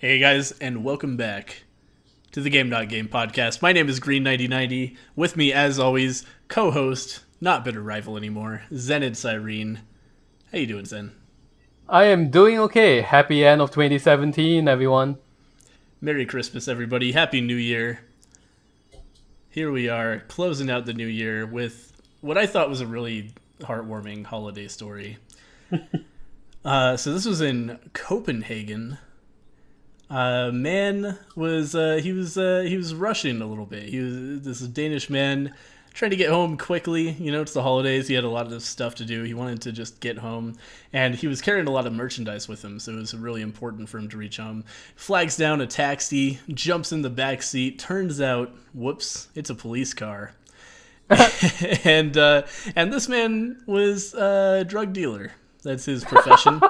Hey guys, and welcome back to the Game podcast. My name is Green9090. With me, as always, co-host, not bitter rival anymore, Zenid Cyrene. How you doing, Zen? I am doing okay. Happy end of 2017, everyone. Merry Christmas, everybody. Happy New Year. Here we are, closing out the new year with what I thought was a really heartwarming holiday story. So this was in Copenhagen. Man was he was rushing a little bit. He was this Danish man trying to get home quickly. You know, it's the holidays. He had a lot of stuff to do. He wanted to just get home, and he was carrying a lot of merchandise with him, so it was really important for him to reach home. Flags down a taxi, jumps in the back seat. Turns out, whoops, it's a police car. and this man was a drug dealer. That's his profession.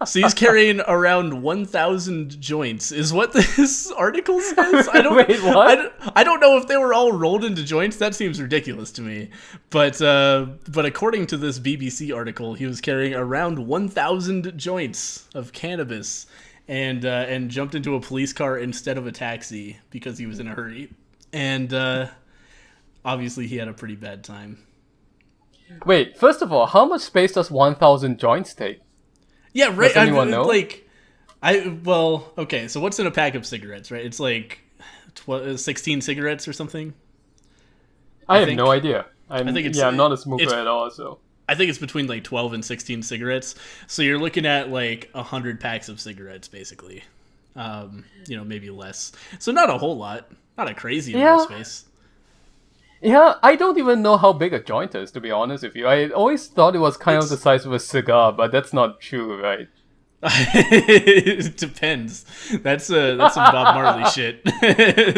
So he's carrying around 1,000 joints, is what this article says. Wait, what? I don't know if they were all rolled into joints. That seems ridiculous to me. But according to this BBC article, he was carrying around 1,000 joints of cannabis, and jumped into a police car instead of a taxi because he was in a hurry. And obviously, he had a pretty bad time. Wait, first of all, how much space does 1,000 joints take? Yeah, right. Does anyone know? Okay, so what's in a pack of cigarettes, right? It's like 16 cigarettes or something. I have no idea. I'm not a smoker at all, so. I think it's between like 12 and 16 cigarettes. So you're looking at like 100 packs of cigarettes, basically. Maybe less. So not a whole lot. Not a crazy amount of space. Yeah, I don't even know how big a joint is, to be honest with you. I always thought it was kind of the size of a cigar, but that's not true, right? It depends. That's some Bob Marley shit.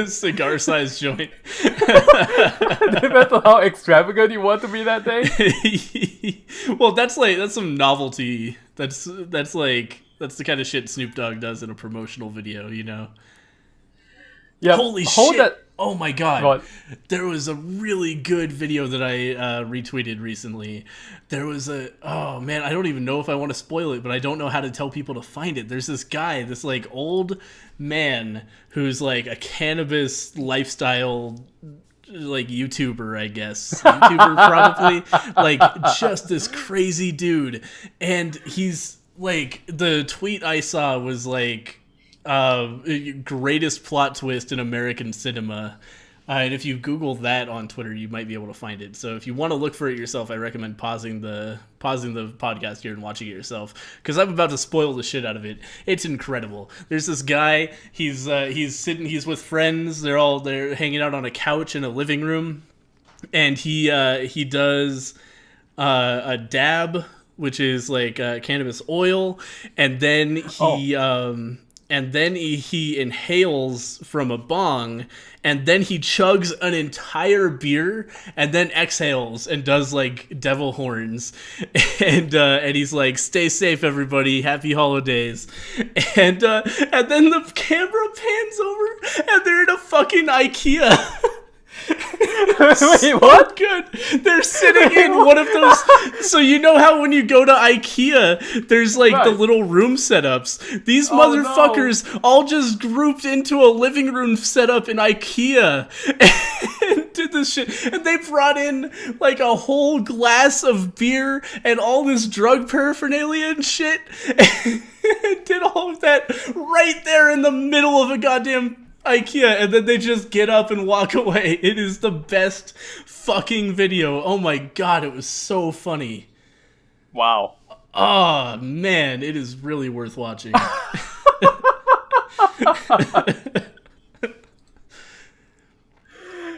Cigar-sized joint. Depends on how extravagant you want to be that day. Well, that's some novelty. That's the kind of shit Snoop Dogg does in a promotional video, you know? Yeah. Holy shit! Oh my god. What? There was a really good video that I retweeted recently. There was oh man, I don't even know if I want to spoil it, but I don't know how to tell people to find it. There's this guy, this like old man who's like a cannabis lifestyle like YouTuber, I guess. YouTuber probably. Like just this crazy dude. And he's like, the tweet I saw was like, greatest plot twist in American cinema. And if you Google that on Twitter, you might be able to find it. So if you want to look for it yourself, I recommend pausing the podcast here and watching it yourself, because I'm about to spoil the shit out of it. It's incredible. There's this guy. He's with friends. They're hanging out on a couch in a living room, and he does a dab, which is like cannabis oil, and then he inhales from a bong, and then he chugs an entire beer, and then exhales and does like devil horns, and he's like, "Stay safe, everybody. Happy holidays." And then the camera pans over, and they're in a fucking IKEA. Wait, what? Good. They're sitting in one of those. So you know how when you go to IKEA, there's like the little room setups. These motherfuckers all just grouped into a living room setup in IKEA and did this shit. And they brought in like a whole glass of beer and all this drug paraphernalia and shit, and did all of that right there in the middle of a goddamn IKEA, and then they just get up and walk away. It is the best fucking video. Oh my god, it was so funny. Wow. Oh man, it is really worth watching.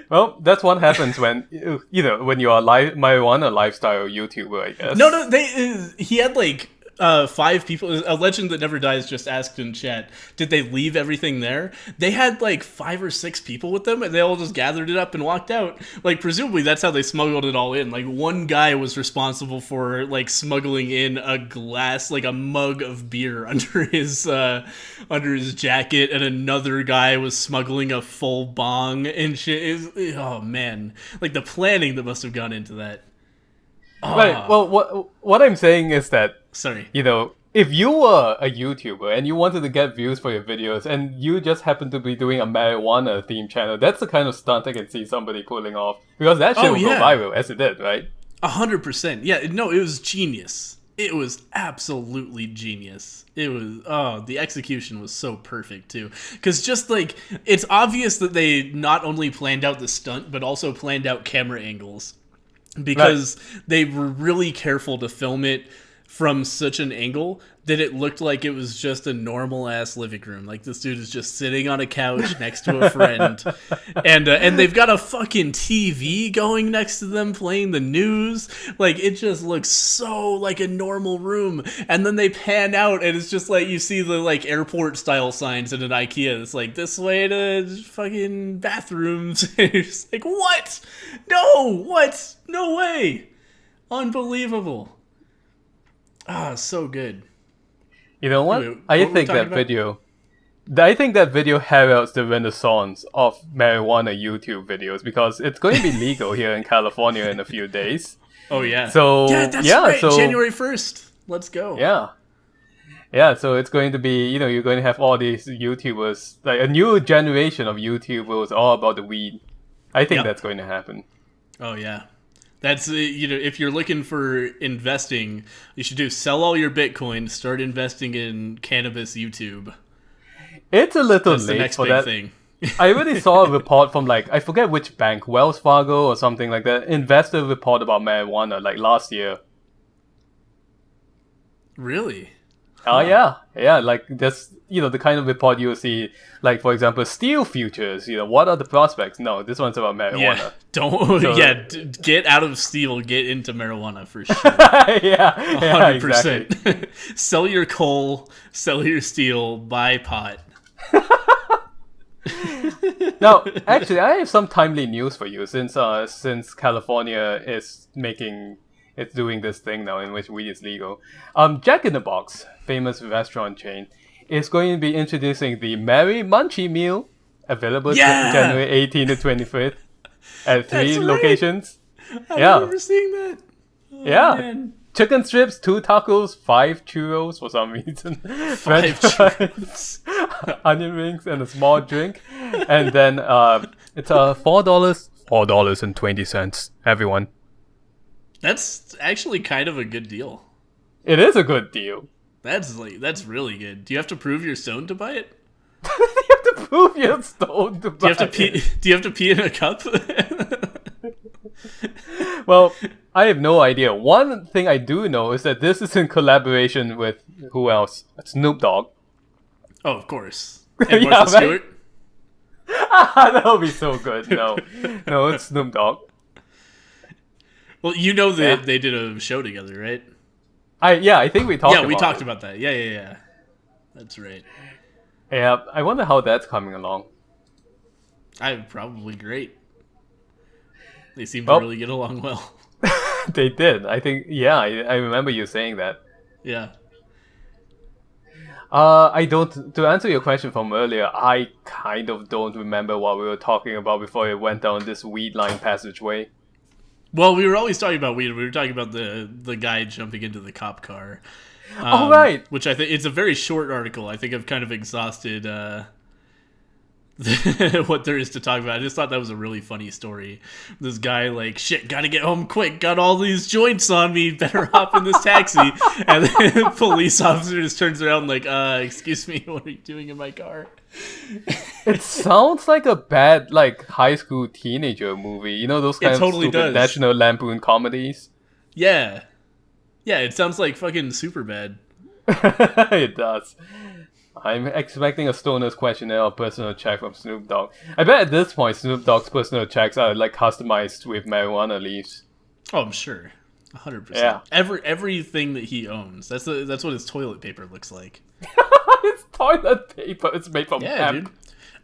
Well, that's what happens when when you are marijuana lifestyle YouTuber, I guess. No, he had like 5 people. A legend that never dies just asked in chat, did they leave everything there? They had like 5 or 6 people with them, and they all just gathered it up and walked out. Like presumably that's how they smuggled it all in. Like one guy was responsible for like smuggling in a glass, like a mug of beer under his jacket, and another guy was smuggling a full bong and shit. Oh man, like the planning that must have gone into that. Right. Well, what I'm saying is that, sorry, if you were a YouTuber and you wanted to get views for your videos and you just happen to be doing a marijuana themed channel, that's the kind of stunt I can see somebody pulling off. Because that shit will go viral, as it did, right? 100%. Yeah, no, it was genius. It was absolutely genius. It was, the execution was so perfect too. Because just like, it's obvious that they not only planned out the stunt, but also planned out camera angles. Because they were really careful to film it from such an angle that it looked like it was just a normal ass living room. Like this dude is just sitting on a couch next to a friend, and they've got a fucking TV going next to them playing the news. Like it just looks so like a normal room. And then they pan out, and it's just like you see the like airport style signs in an IKEA. It's like this way to fucking bathrooms. And you're just like, what? No, what? No way! Unbelievable. So good. You know what? Anyway, I think that video heralds the renaissance of marijuana YouTube videos because it's going to be legal here in California in a few days. Oh yeah. So that's right. So, January 1st. Let's go. Yeah. Yeah, so it's going to be, you're going to have all these YouTubers, like a new generation of YouTubers all about the weed. I think that's going to happen. Oh yeah. That's, if you're looking for investing, you should sell all your Bitcoin, start investing in cannabis YouTube. It's a little That's late the next for big that. thing. I already saw a report from I forget which bank, Wells Fargo or something like that, investor report about marijuana last year. Really? Oh yeah, just the kind of report you'll see, for example, steel futures. What are the prospects? No, this one's about marijuana. Get out of steel, get into marijuana for sure. yeah, 100%. Exactly. Sell your coal, sell your steel, buy pot. Now, actually, I have some timely news for you since California is it's doing this thing now in which weed is legal. Jack in the Box, famous restaurant chain, is going to be introducing the Merry Munchie Meal, available January 18th to 25th at 3 locations. I remember seeing that. Oh, man. Chicken strips, 2 tacos, 5 churros for some reason, 5 churros, onion rings, and a small drink. And then it's $4.20, everyone. That's actually kind of a good deal. It is a good deal. That's really good. Do you have to prove you're stoned to buy it? You have to prove you're stoned to buy it. Do you have to pee in a cup? Well, I have no idea. One thing I do know is that this is in collaboration with who else? Snoop Dogg. Oh, of course. And Martha Stewart. That would be so good. No, it's Snoop Dogg. Well, that they did a show together, right? I think we talked about it. Yeah, we talked about that. Yeah. That's right. Yeah, I wonder how that's coming along. Probably great. They seem to really get along well. They did. I think, I remember you saying that. Yeah. To answer your question from earlier, I kind of don't remember what we were talking about before it went down this weed line passageway. Well, we were always talking about weed. We were talking about the guy jumping into the cop car. Right. Which I think it's a very short article. I think I've kind of exhausted what there is to talk about. I just thought that was a really funny story. This guy shit, gotta get home quick. Got all these joints on me. Better hop in this taxi. And the police officer just turns around excuse me, what are you doing in my car? It sounds like a bad high school teenager movie. Those kind of stupid National Lampoon comedies. Yeah, it sounds like fucking Superbad. It does. I'm expecting a stoner's questionnaire or personal check from Snoop Dogg. I bet at this point Snoop Dogg's personal checks are customized with marijuana leaves. Oh, I'm sure, 100%. Yeah. Everything that he owns. That's what his toilet paper looks like. It's toilet paper. It's made from hemp. Dude.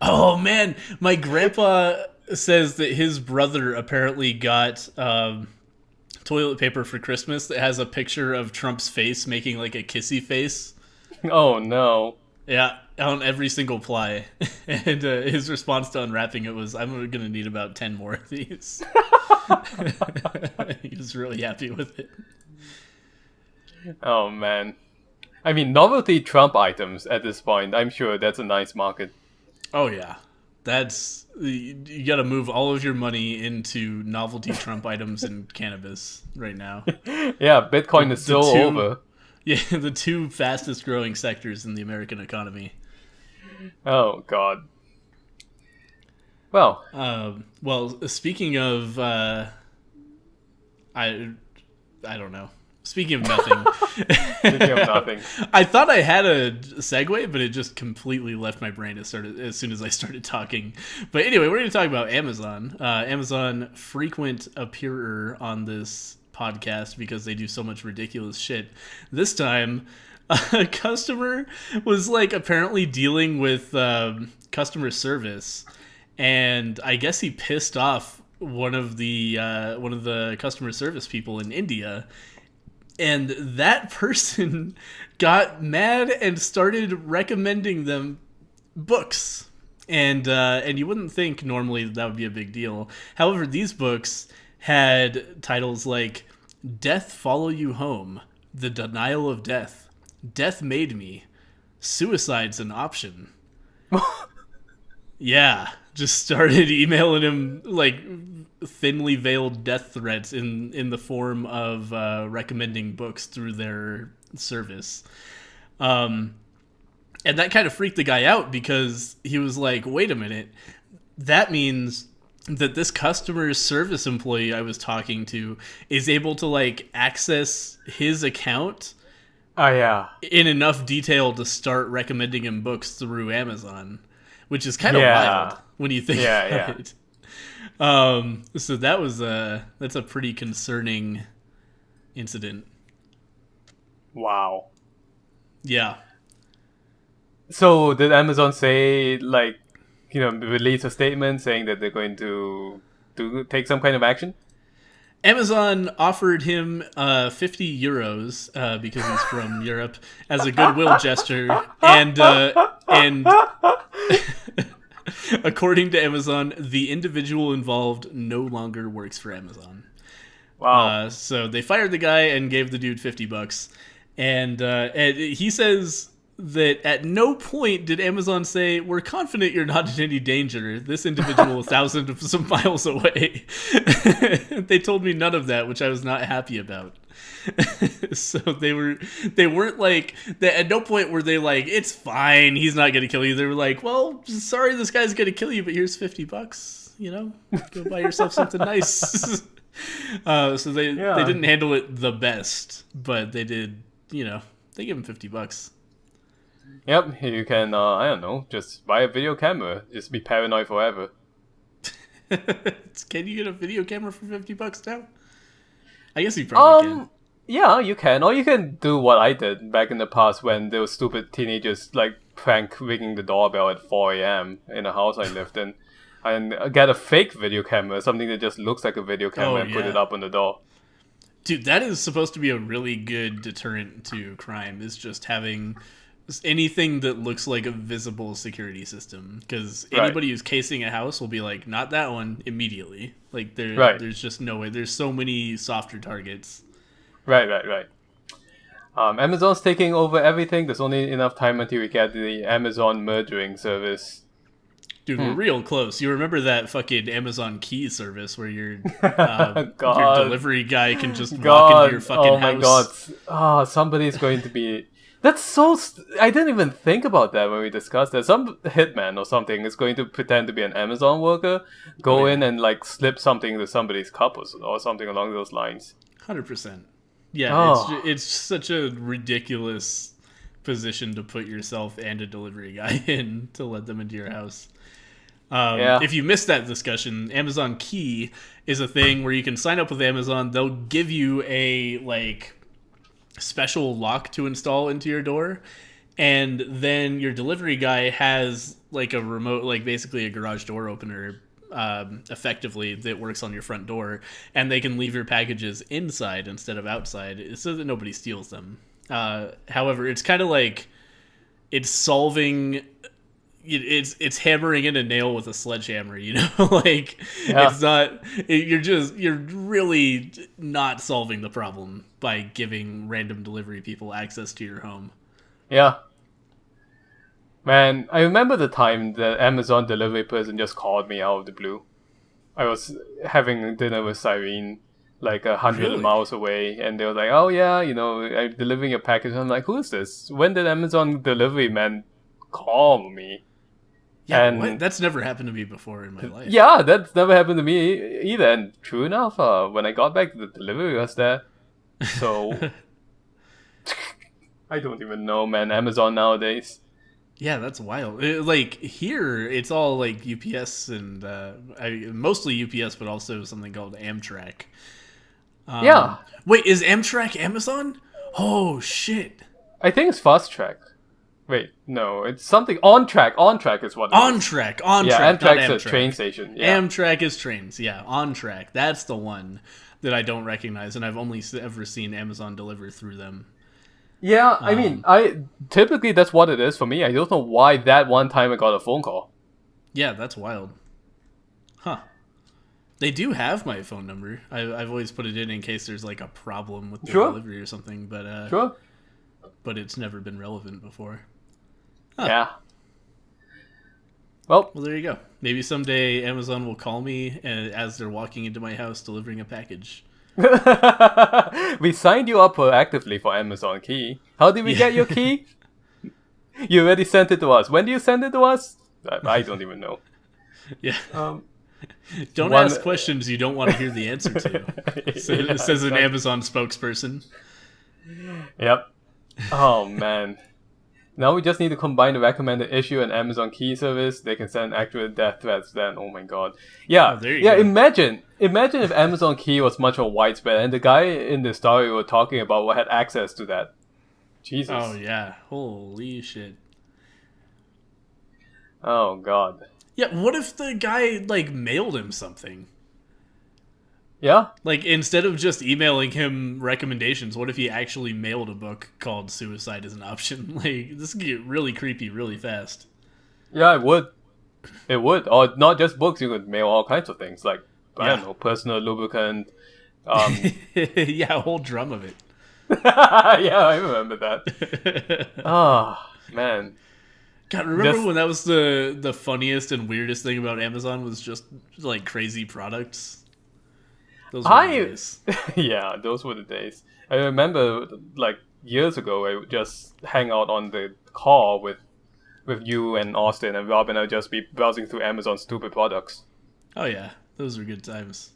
Oh man, my grandpa says that his brother apparently got toilet paper for Christmas that has a picture of Trump's face making a kissy face. Oh no. Yeah, on every single ply. And his response to unwrapping it was, I'm going to need about 10 more of these. He was really happy with it. Oh, man. I mean, novelty Trump items at this point. I'm sure that's a nice market. Oh yeah, that's you got to move all of your money into novelty Trump items and cannabis right now. Yeah, Bitcoin is still over. Yeah, the two fastest growing sectors in the American economy. Oh God. Well, speaking of, I don't know. Speaking of nothing. Speaking of nothing. I thought I had a segue, but it just completely left my brain as soon as I started talking. But anyway, we're going to talk about Amazon. Amazon, frequent appearer on this podcast because they do so much ridiculous shit. This time, a customer was like apparently dealing with customer service, and I guess he pissed off one of the customer service people in India. And that person got mad and started recommending them books. And you wouldn't think normally that would be a big deal. However, these books had titles like Death Follow You Home, The Denial of Death, Death Made Me, Suicide's an Option. Yeah, just started emailing him like thinly veiled death threats in the form of recommending books through their service. And that kind of freaked the guy out because he was like, wait a minute, that means that this customer service employee I was talking to is able to like access his account in enough detail to start recommending him books through Amazon, which is kind of wild when you think about it. So that's a pretty concerning incident. Wow. Yeah. So did Amazon say, like, release a statement saying that they're going to take some kind of action? Amazon offered him 50 euros because he's from Europe as a goodwill gesture, and according to Amazon, the individual involved no longer works for Amazon. Wow. So they fired the guy and gave the dude $50. And he says that at no point did Amazon say, we're confident you're not in any danger. This individual is thousands of some miles away. They told me none of that, which I was not happy about. So they weren't like, at no point were they like, it's fine, he's not gonna kill you. They were like, well, sorry this guy's gonna kill you, but here's $50, go buy yourself something nice. So they didn't handle it the best, but they did, they give him $50. Yep, you can, I don't know, just buy a video camera. Just be paranoid forever. Can you get a video camera for $50 now? I guess you probably can. Yeah, you can. Or you can do what I did back in the past when there were stupid teenagers, like, prank ringing the doorbell at 4 a.m. in a house I lived in. And get a fake video camera, something that just looks like a video camera, and put it up on the door. Dude, that is supposed to be a really good deterrent to crime, is just having anything that looks like a visible security system. Because anybody who's casing a house will be like, not that one, immediately. Like, there's just no way. There's so many softer targets. Right. Amazon's taking over everything. There's only enough time until we get the Amazon merging service. Dude, we're real close. You remember that fucking Amazon Key service where your delivery guy can just walk into your fucking house? Oh my god. Somebody's going to be... That's so... I didn't even think about that when we discussed that. Some hitman or something is going to pretend to be an Amazon worker, go in and like slip something into somebody's cup or something along those lines. 100%. Yeah, it's such a ridiculous position to put yourself and a delivery guy in to let them into your house. If you missed that discussion, Amazon Key is a thing where you can sign up with Amazon. They'll give you a like special lock to install into your door, and then your delivery guy has like a remote, like basically a garage door opener, effectively, that works on your front door, and they can leave your packages inside instead of outside so that nobody steals them. However, it's kind of like it's solving... It's hammering in a nail with a sledgehammer, like it's not, you're really not solving the problem by giving random delivery people access to your home. Yeah. Man, I remember the time the Amazon delivery person just called me out of the blue. I was having dinner with Cyrene, like 100 Really? miles away, and they were like, "Oh yeah, I'm delivering a package." I'm like, "Who's this? When did Amazon delivery man call me?" Yeah, And what? That's never happened to me before in my life. yeah, that's never happened to me either. And true enough, when I got back, the delivery was there. So I don't even know, man. Amazon nowadays. Yeah, that's wild. Like here, it's all like UPS and mostly UPS, but also something called Amtrak. Yeah, Wait, is Amtrak Amazon? Oh shit! I think it's Fast Track. Wait, no, it's something on track. On track is what it is. On track, Yeah, not Amtrak's a Amtrak. train station. Yeah. Amtrak is trains. Yeah, on track. That's the one that I don't recognize, and I've only ever seen Amazon deliver through them. Yeah, I mean, I typically that's what it is for me. I don't know why that one time I got a phone call. Yeah, that's wild. Huh. They do have my phone number. I've always put it in case there's like a problem with the delivery or something, but Sure. but it's never been relevant before. Yeah. Well, Well, there you go. Maybe someday Amazon will call me as they're walking into my house delivering a package. we signed you up proactively for Amazon Key. How did we get your key? You already sent it to us. When do you send it to us? I don't even know. Yeah. Don't one- ask questions you don't want to hear the answer to. Says an Amazon spokesperson. Yep. Oh man. Now we just need to combine the recommended issue and Amazon Key service. They can send accurate death threats then. Oh my god. Yeah. Oh, there you yeah, go. imagine if Amazon Key was much more widespread and the guy in the story we were talking about had access to that. Jesus. Oh yeah. Holy shit. Oh god. Yeah, what if the guy like mailed him something? Yeah? Like instead of just emailing him recommendations, what if he actually mailed a book called Suicide is an Option? Like this could get really creepy really fast. Yeah, it would. It would. Or not just books, you could mail all kinds of things like I don't know, personal lubricant. Yeah, a whole drum of it. Yeah, I remember that. Oh, man. God, remember when that was the funniest and weirdest thing about Amazon was just like crazy products? Those were the days. Yeah, those were the days. I remember like years ago I would just hang out on the call with you and Austin and Rob and I'd just be browsing through Amazon's stupid products. Oh yeah, those were good times.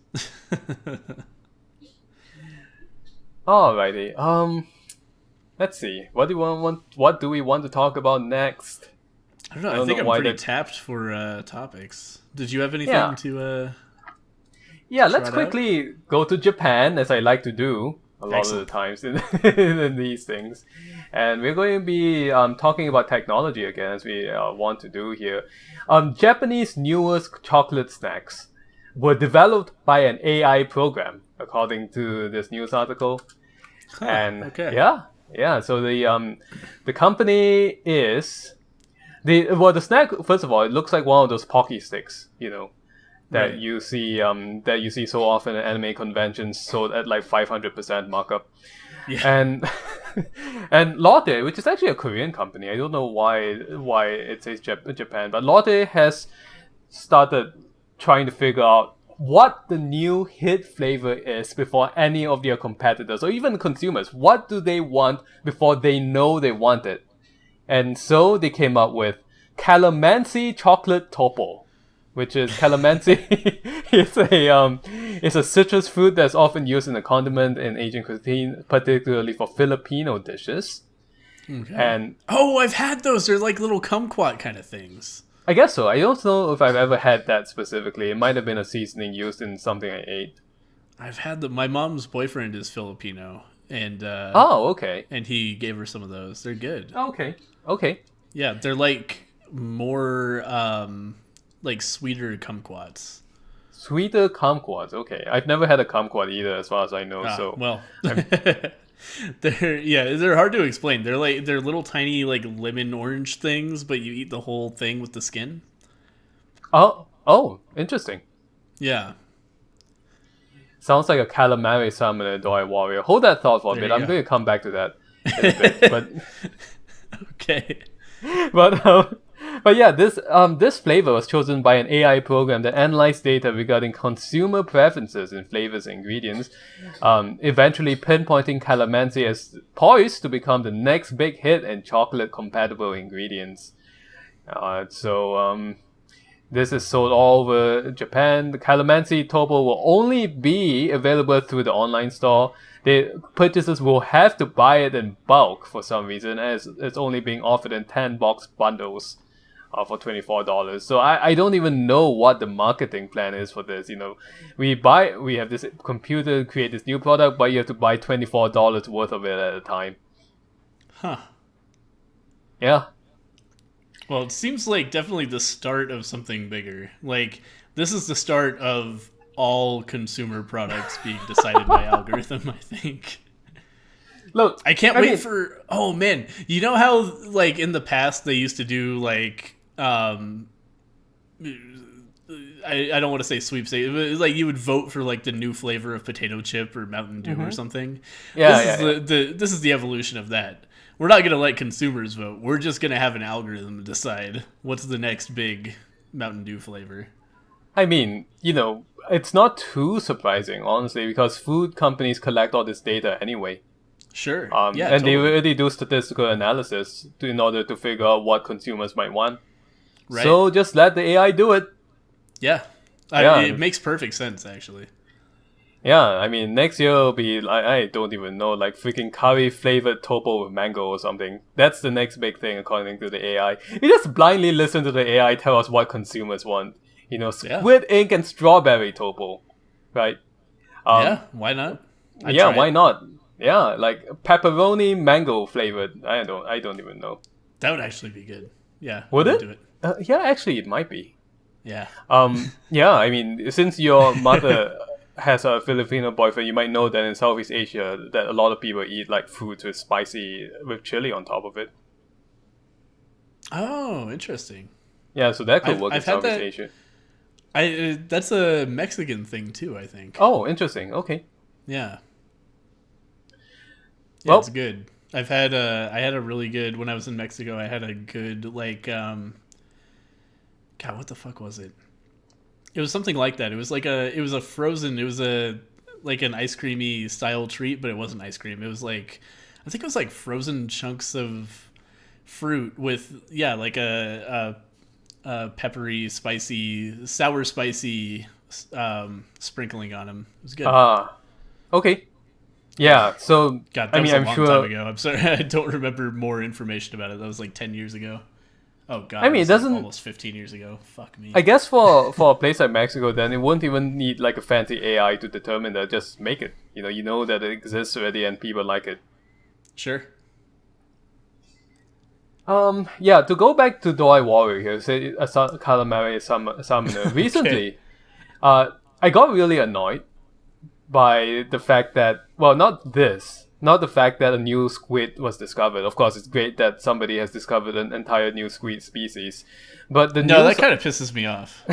Alrighty. Let's see. What do we want to talk about next? I don't know. I think I'm pretty tapped for topics. Did you have anything to? Yeah, let's quickly go to Japan, as I like to do a lot of the times in these things. And we're going to be talking about technology again, as we want to do here. Japanese newest chocolate snacks were developed by an AI program, according to this news article. Huh, and okay. yeah. So the company is the snack. First of all, it looks like one of those Pocky sticks, that Right. you see so often at anime conventions, sold at like 500% markup. Yeah. And Lotte, which is actually a Korean company, I don't know why it says Japan, but Lotte has started trying to figure out what the new hit flavor is before any of their competitors or even consumers. What do they want before they know they want it? And so they came up with Calamansi Chocolate Topo, which is calamansi. It's a citrus fruit that's often used in a condiment in Asian cuisine, particularly for Filipino dishes. Okay. And I've had those. They're like little kumquat kind of things. I guess so. I don't know if I've ever had that specifically. It might have been a seasoning used in something I ate. I've had them. My mom's boyfriend is Filipino, and Okay. and he gave her some of those. They're good. Okay. Yeah, they're like more like sweeter kumquats. Sweeter kumquats. Okay. I've never had a kumquat either, as far as I know. So well, they're hard to explain. They're little tiny like lemon orange things, but you eat the whole thing with the skin. Oh, interesting. Yeah. Sounds like a calamari salmon and Doi warrior. Hold that thought for a There bit. you I'm go. going to come back to that in a bit. But Okay. but yeah, this flavor was chosen by an AI program that analyzed data regarding consumer preferences in flavors and ingredients, eventually pinpointing calamansi as poised to become the next big hit in chocolate compatible ingredients. This is sold all over Japan. The calamansi topo will only be available through the online store. The purchasers will have to buy it in bulk for some reason, as it's only being offered in 10 box bundles for $24. So I don't even know what the marketing plan is for this. We have this computer create this new product, but you have to buy $24 worth of it at a time. Huh. Yeah. Well, it seems like definitely the start of something bigger. Like, this is the start of all consumer products being decided by algorithm, I think. Look, I can't wait for... Oh, man. You know how, like, in the past they used to do, like... I don't want to say sweepstakes, but it's like you would vote for, like, the new flavor of potato chip or Mountain Dew or something. This is the evolution of that. We're not going to let consumers vote. We're just going to have an algorithm decide what's the next big Mountain Dew flavor. I mean, it's not too surprising, honestly, because food companies collect all this data anyway. Sure. They already do statistical analysis in order to figure out what consumers might want. Right. So just let the AI do it. Yeah. It makes perfect sense, actually. Yeah, I mean, next year will be, I don't even know, like freaking curry-flavored topo with mango or something. That's the next big thing, according to the AI. You just blindly listen to the AI tell us what consumers want. Squid ink and strawberry topo, right? Why not? Why not? Yeah, like pepperoni mango flavored. I don't even know. That would actually be good. Yeah. Would it? Do it. Yeah, actually, it might be. Yeah. Yeah, I mean, since your mother has a Filipino boyfriend, you might know that in Southeast Asia that a lot of people eat like foods with spicy with chili on top of it. Oh, interesting. Yeah, so that could work in Southeast Asia. That's a Mexican thing too, I think. Oh, interesting. Okay. Yeah. Yeah, it's good. I had a really good when I was in Mexico. I had a good God, what the fuck was it? It was something like that. It was like an ice creamy style treat, but it wasn't ice cream. It was like, I think it was like frozen chunks of fruit with like a peppery, spicy, sour, spicy sprinkling on them. It was good. Okay. Yeah, so God, that was a long time ago. I'm sorry, I don't remember more information about it. That was like 10 years ago. Oh God, I mean, it doesn't... almost 15 years ago. Fuck me. I guess for a place like Mexico, then it wouldn't even need like a fancy AI to determine that. Just make it. You know that it exists already and people like it. Sure. Yeah, to go back to Doi Warrior here, say a calamari summoner. Recently, I got really annoyed by the fact that, well, not the fact that a new squid was discovered. Of course, it's great that somebody has discovered an entire new squid species, but that kind of pisses me off.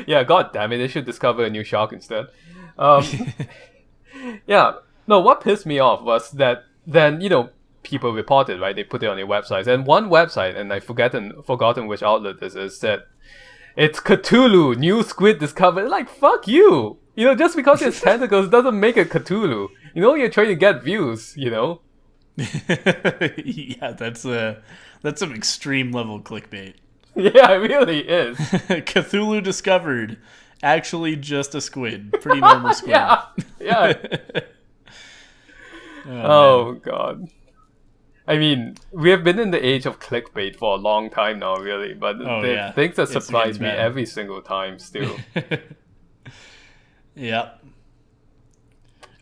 yeah. God damn it! They should discover a new shark instead. Yeah. No, what pissed me off was that then people reported, right? They put it on their websites, and one website, and I've forgotten which outlet this is, said it's Cthulhu, new squid discovered. Like, fuck you. Just because it's tentacles doesn't make it Cthulhu. You're trying to get views, Yeah, that's some extreme level clickbait. Yeah, it really is. Cthulhu discovered. Actually just a squid. Pretty normal squid. Yeah. Oh God. I mean, we have been in the age of clickbait for a long time now, really, but things that surprise me every single time still. Yeah.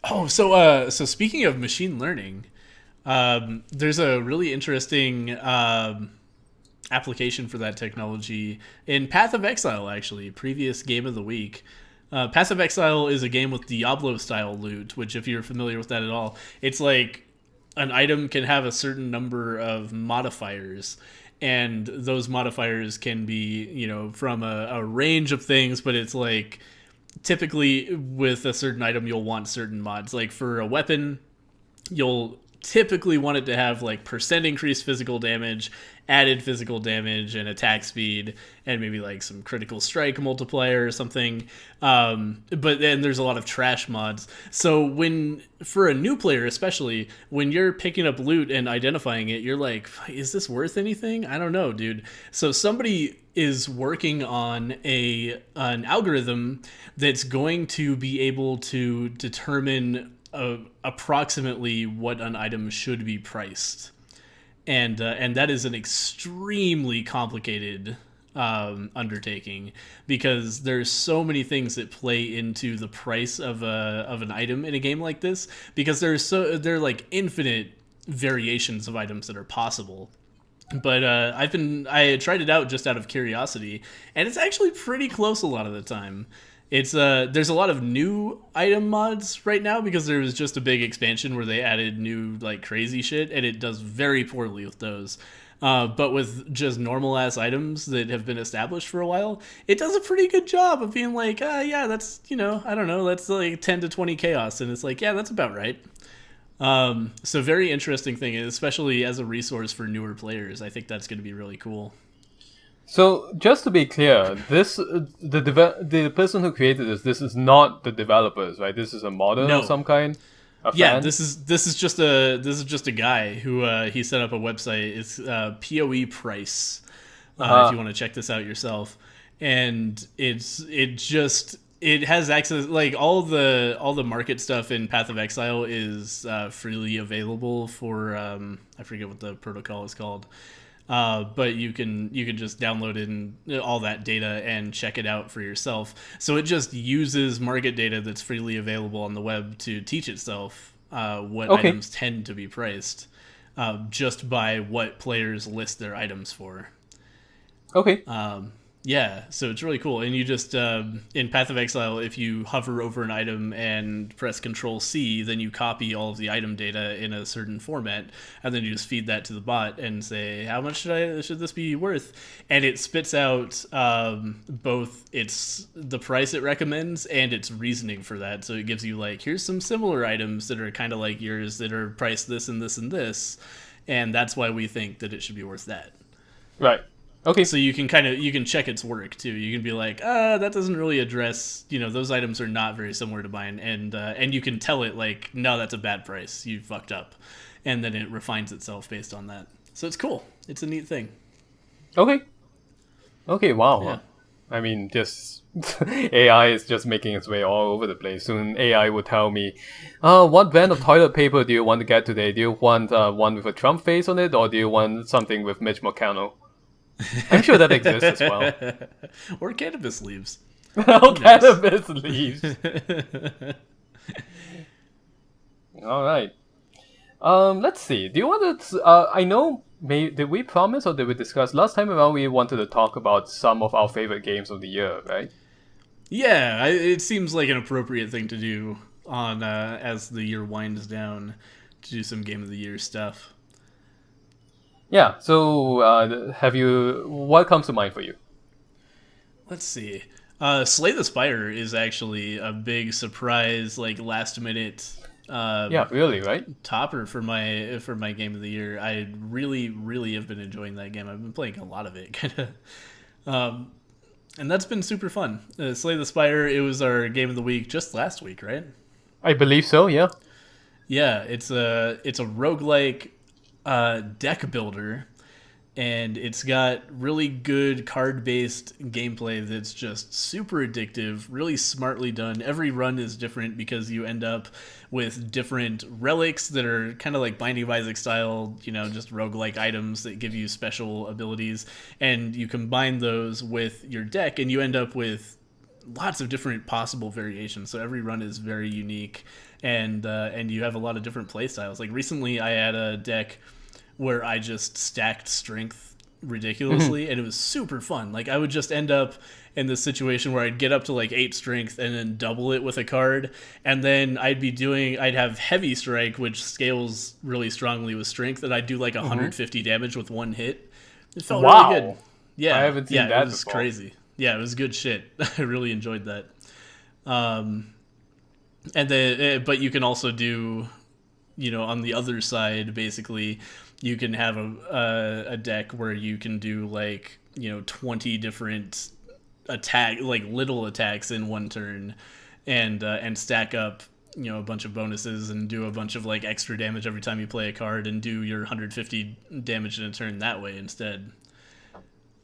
Oh, so speaking of machine learning, there's a really interesting application for that technology in Path of Exile, actually, previous game of the week. Path of Exile is a game with Diablo-style loot, which, if you're familiar with that at all, it's like an item can have a certain number of modifiers, and those modifiers can be, from a range of things, but it's like typically with a certain item you'll want certain mods. Like for a weapon, you'll typically want it to have like percent increased physical damage, added physical damage, and attack speed, and maybe like some critical strike multiplier or something. But then there's a lot of trash mods. So for a new player especially, when you're picking up loot and identifying it, you're like, is this worth anything? I don't know, dude. So somebody is working on an algorithm that's going to be able to determine approximately what an item should be priced, and that is an extremely complicated undertaking, because there's so many things that play into the price of an item in a game like this, because there are like infinite variations of items that are possible. But I tried it out just out of curiosity, and it's actually pretty close a lot of the time. It's there's a lot of new item mods right now, because there was just a big expansion where they added new like crazy shit, and it does very poorly with those. But with just normal ass items that have been established for a while, it does a pretty good job of being like, yeah, that's, I don't know, that's like 10 to 20 chaos, and it's like, yeah, that's about right. So very interesting thing, especially as a resource for newer players. I think that's going to be really cool. So just to be clear, the person who created this is not the developers, right? This is a modder of some kind. Yeah, this is just a guy who he set up a website. It's PoE Price. If you want to check this out yourself, and it has access, like all the market stuff in Path of Exile is freely available for I forget what the protocol is called. But you can just download it and all that data and check it out for yourself. So it just uses market data that's freely available on the web to teach itself what items tend to be priced, just by what players list their items for. Okay. Yeah, so it's really cool. And you just, in Path of Exile, if you hover over an item and press Control-C, then you copy all of the item data in a certain format, and then you just feed that to the bot and say, how much should this be worth? And it spits out both the price it recommends and its reasoning for that. So it gives you like, here's some similar items that are kind of like yours that are priced this and this and this, and that's why we think that it should be worth that. Right. Okay. So you can check its work too. You can be like, that doesn't really address, those items are not very similar to mine, and you can tell it like, no, that's a bad price. You fucked up, and then it refines itself based on that. So it's cool. It's a neat thing. Okay. Wow. Yeah. I mean, just AI is just making its way all over the place. Soon AI will tell me, what brand of toilet paper do you want to get today? Do you want one with a Trump face on it, or do you want something with Mitch McConnell? I'm sure that exists as well. Or cannabis leaves. Cannabis leaves. All right. Let's see. Do you want to? I know. Did we promise or did we discuss last time around? We wanted to talk about some of our favorite games of the year, right? Yeah, it seems like an appropriate thing to do on as the year winds down, to do some game of the year stuff. Yeah, so what comes to mind for you? Let's see. Slay the Spire is actually a big surprise, like last minute. Yeah, really, right? Topper for my game of the year. I really, really have been enjoying that game. I've been playing a lot of it, kind of, and that's been super fun. Slay the Spire. It was our game of the week just last week, right? I believe so. Yeah. Yeah, it's a roguelike deck builder, and it's got really good card-based gameplay that's just super addictive, really smartly done. Every run is different because you end up with different relics that are kind of like Binding of Isaac style, just roguelike items that give you special abilities, and you combine those with your deck, and you end up with lots of different possible variations. So every run is very unique, and you have a lot of different play styles. Like recently I had a deck where I just stacked strength ridiculously, and it was super fun. Like I would just end up in this situation where I'd get up to like 8 strength and then double it with a card, and then I'd have heavy strike, which scales really strongly with strength, and I'd do like 150 damage with one hit. It felt really good. Yeah, I haven't seen that. It was before. Crazy. Yeah, it was good shit. I really enjoyed that. And then, but you can also do on the other side, basically, you can have a deck where you can do 20 different little attacks in one turn, and stack up a bunch of bonuses and do a bunch of extra damage every time you play a card and do your 150 damage in a turn that way instead.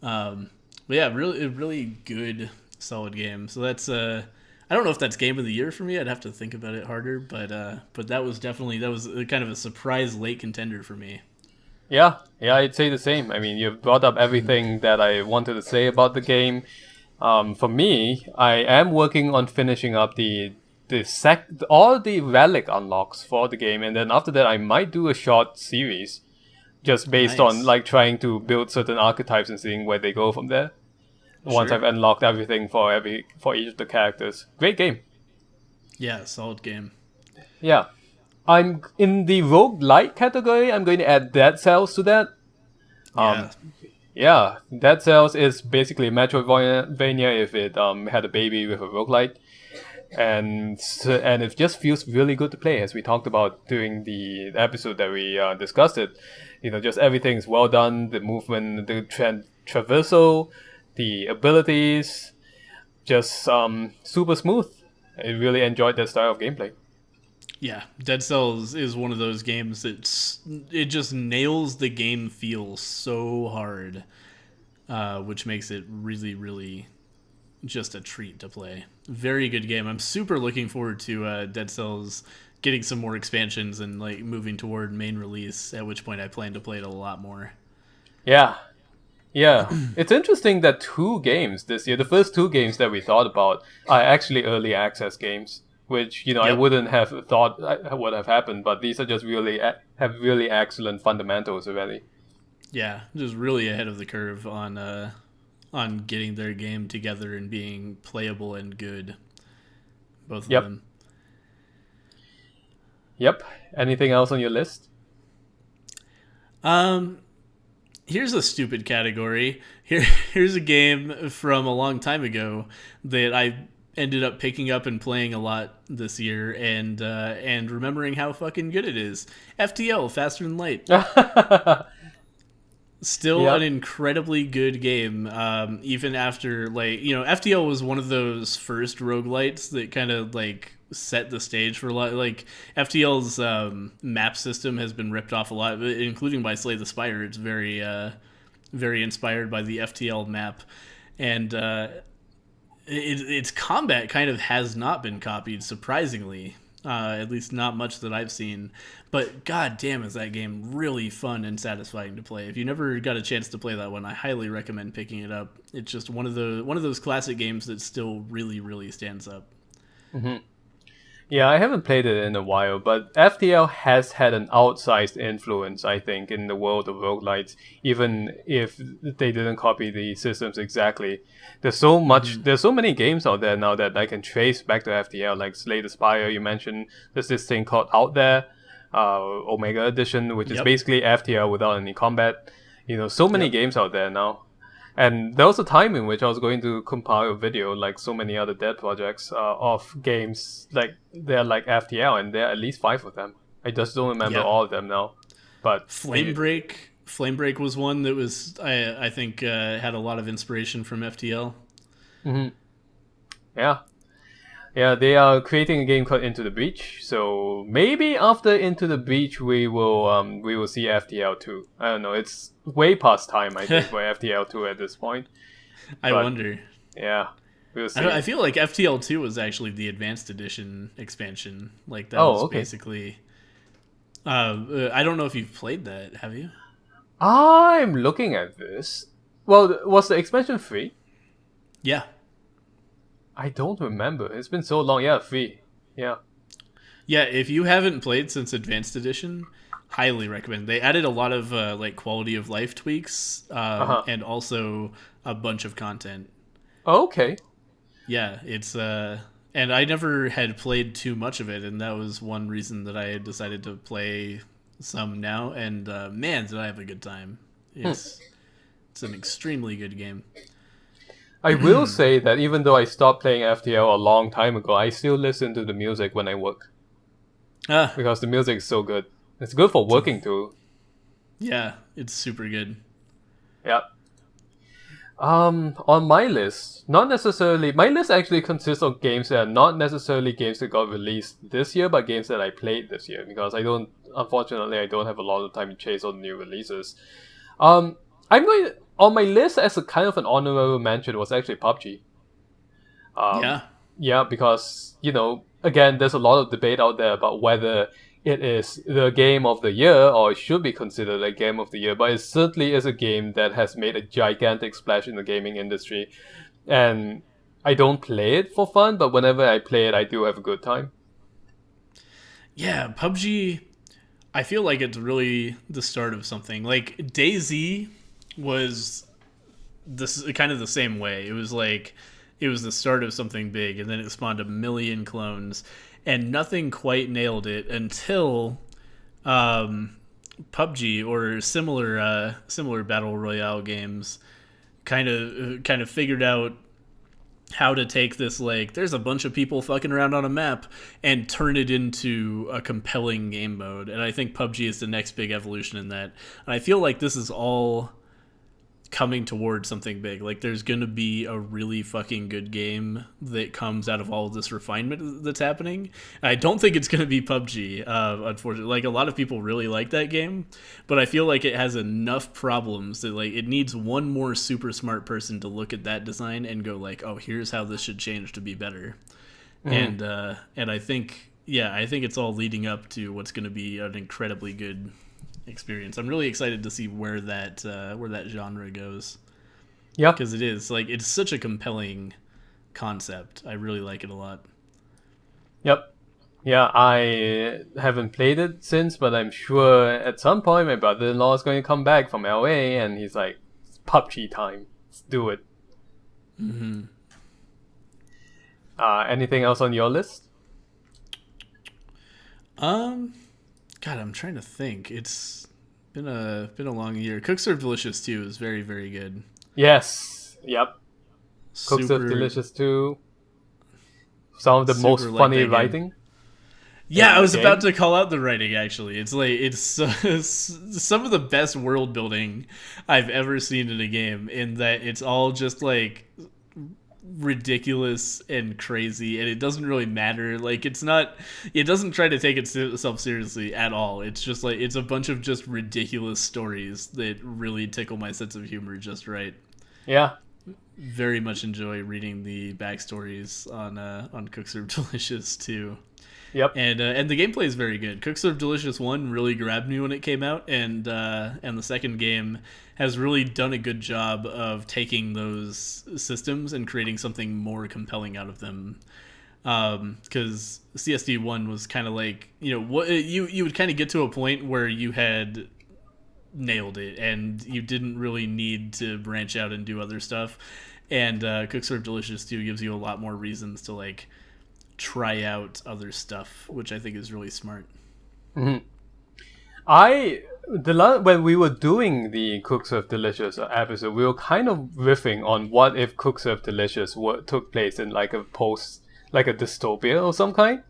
But yeah, really good, solid game. So that's I don't know if that's game of the year for me. I'd have to think about it harder, but that was kind of a surprise late contender for me. Yeah, I'd say the same. I mean, you've brought up everything that I wanted to say about the game. For me, I am working on finishing up all the relic unlocks for the game, and then after that, I might do a short series, just based on trying to build certain archetypes and seeing where they go from there. Once I've unlocked everything for each of the characters. Great game. Yeah, solid game. Yeah. I'm in the roguelike category. I'm going to add Dead Cells to that. Yeah, Dead Cells is basically a Metroidvania if it had a baby with a roguelite. And it just feels really good to play, as we talked about during the episode that we discussed it. Just everything is well done. The movement, the traversal, the abilities, just super smooth. I really enjoyed that style of gameplay. Yeah, Dead Cells is one of those games it just nails the game feel so hard, which makes it really, really just a treat to play. Very good game. I'm super looking forward to Dead Cells getting some more expansions and moving toward main release, at which point I plan to play it a lot more. Yeah. It's interesting that 2 games this year, the first 2 games that we thought about, are actually early access games, which yep. I wouldn't have thought would have happened, but these are just have really excellent fundamentals already. Yeah, just really ahead of the curve on getting their game together and being playable and good. Both of them. Yep. Anything else on your list? Here's a stupid category. Here's a game from a long time ago that I ended up picking up and playing a lot this year, and remembering how fucking good it is. Ftl Faster than Light. Still an incredibly good game, even after FTL was one of those first roguelites that kind of set the stage for a lot. FTL's map system has been ripped off a lot, including by Slay the Spire. It's very very inspired by the FTL map, and its combat kind of has not been copied, surprisingly. At least not much that I've seen. But god damn, is that game really fun and satisfying to play. If you never got a chance to play that one, I highly recommend picking it up. It's just one of those classic games that still really, really stands up. Mm-hmm. Yeah, I haven't played it in a while, but FTL has had an outsized influence, I think, in the world of roguelites, even if they didn't copy the systems exactly. There's so many games out there now that I can trace back to FTL, like Slay the Spire, you mentioned. There's this thing called Out There, Omega Edition, which is basically FTL without any combat. So many games out there now. And there was a time in which I was going to compile a video, like so many other Dead projects, of games they're like FTL, and there are at least 5 of them. I just don't remember all of them now. But Flamebreak was one that was I think had a lot of inspiration from FTL. Mm-hmm. Yeah, they are creating a game called Into the Breach. So maybe after Into the Breach, we will see FTL 2. I don't know. It's way past time, I think, for FTL 2 at this point. I wonder. Yeah, we'll see. I feel like FTL 2 was actually the Advanced Edition expansion. That was basically. I don't know if you've played that. Have you? I'm looking at this. Well, was the expansion free? Yeah. I don't remember. It's been so long. Yeah, free. Yeah. Yeah, if you haven't played since Advanced Edition, highly recommend. They added a lot of quality of life tweaks, and also a bunch of content. Oh, okay. Yeah, it's and I never had played too much of it, and that was one reason that I had decided to play some now. And man, did I have a good time! It's an extremely good game. I will say that even though I stopped playing FTL a long time ago, I still listen to the music when I work. Ah, because the music is so good. It's good for working too. yeah, it's super good. Yeah. On my list, not necessarily. My list actually consists of games that are not necessarily games that got released this year, but games that I played this year. Because unfortunately, I don't have a lot of time to chase all the new releases. Um, I'm going on my list as a kind of an honorable mention was actually PUBG. Yeah. Yeah, because again, there's a lot of debate out there about whether it is the game of the year or it should be considered a game of the year, but it certainly is a game that has made a gigantic splash in the gaming industry. And I don't play it for fun, but whenever I play it, I do have a good time. Yeah, PUBG, I feel like it's really the start of something. Like DayZ was this kind of the same way. It was like it was the start of something big, and then it spawned a million clones, and nothing quite nailed it until PUBG or similar battle royale games kind of figured out how to take this, like, there's a bunch of people fucking around on a map, and turn it into a compelling game mode. And I think PUBG is the next big evolution in that. And I feel like this is all coming towards something big. Like, there's gonna be a really fucking good game that comes out of all of this refinement that's happening. And I don't think it's gonna be PUBG, unfortunately. Like, a lot of people really like that game, but I feel like it has enough problems that, like, it needs one more super smart person to look at that design and go like, oh, here's how this should change to be better. And I think, yeah, I think it's all leading up to what's going to be an incredibly good experience. I'm really excited to see where that genre goes. Yeah. Because it is like, it's such a compelling concept. I really like it a lot. Yep. Yeah, I haven't played it since, but I'm sure at some point my brother-in-law is going to come back from LA and he's like, it's PUBG time. Let's do it. Mm-hmm. Anything else on your list? God, I'm trying to think. It's been a long year. Cook Serve Delicious 2 is very, very good. Yes. Yep. Cook Serve Delicious 2. Some of the most funny writing. Yeah, I was about to call out the writing, actually. It's like, it's some of the best world building I've ever seen in a game, in that it's all just like ridiculous and crazy, and it doesn't really matter. Like, it doesn't try to take itself seriously at all. It's just like, it's a bunch of just ridiculous stories that really tickle my sense of humor just right. Yeah. Very much enjoy reading the backstories on Cook Serve Delicious too. Yep. And the gameplay is very good. Cook Serve Delicious 1 really grabbed me when it came out, and the second game has really done a good job of taking those systems and creating something more compelling out of them. Because CSD 1 was kind of like, what you would kind of get to a point where you had nailed it and you didn't really need to branch out and do other stuff. And Cook Serve Delicious 2 gives you a lot more reasons to, like, try out other stuff, which I think is really smart. Mm-hmm. When we were doing the Cook Serve Delicious episode, we were kind of riffing on what if Cook Serve Delicious took place in like a dystopia or some kind.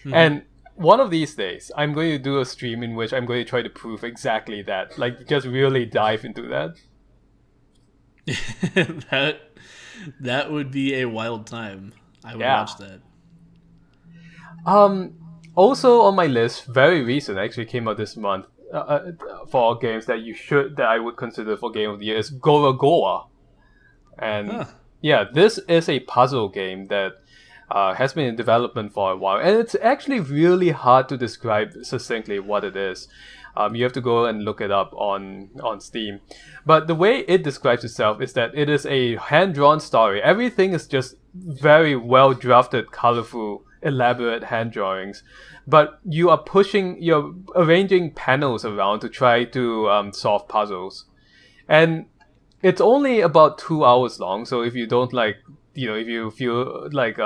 Mm-hmm. And one of these days, I'm going to do a stream in which I'm going to try to prove exactly that. Like, just really dive into that. That would be a wild time. I would watch that. Also on my list, very recent, actually came out this month, for games that I would consider for Game of the Year, is Gorogoa. And yeah, this is a puzzle game that has been in development for a while, and it's actually really hard to describe succinctly what it is. You have to go and look it up on Steam. But the way it describes itself is that it is a hand-drawn story. Everything is just very well-drafted, colorful, elaborate hand drawings. But you're arranging panels around to try to solve puzzles. And it's only about 2 hours long, so if you don't if you feel like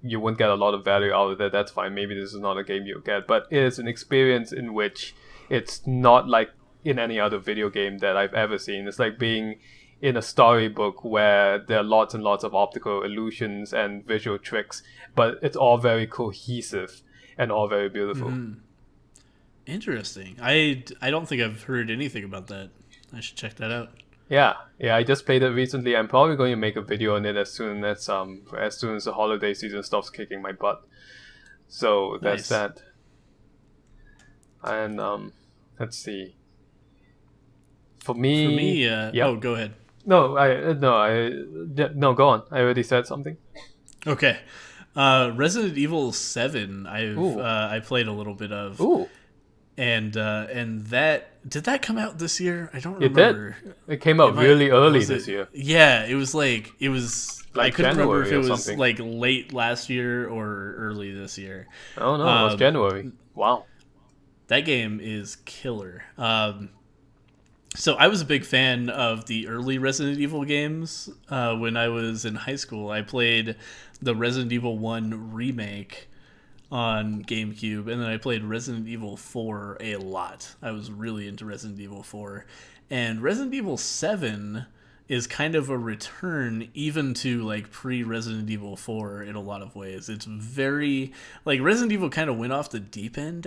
you won't get a lot of value out of it, that's fine. Maybe this is not a game you'll get. But it is an experience in which it's not like in any other video game that I've ever seen. It's like being in a storybook where there are lots and lots of optical illusions and visual tricks, but it's all very cohesive. and all very beautiful. Interesting. I don't think I've heard anything about that. I should check that out. Yeah, I just played it recently. I'm probably going to make a video on it as soon as the holiday season stops kicking my butt. So that's Nice. that. And let's see. For For me, me, yeah. oh, go ahead. No, go on. I already said something. Okay. Resident Evil 7, Ooh. I played a little bit of. Ooh, And that did that come out this year? I don't it did. remember. It came out really early this year. Yeah, it was I Like couldn't remember if January it or was something. like late last year or early this year. Oh no, it was January. Wow. That game is killer. So I was a big fan of the early Resident Evil games. When I was in high school, I played the Resident Evil 1 remake on GameCube, and then I played Resident Evil 4 a lot. I was really into Resident Evil 4. And Resident Evil 7 is kind of a return even to like pre-Resident Evil 4 in a lot of ways. It's very like Resident Evil kind of went off the deep end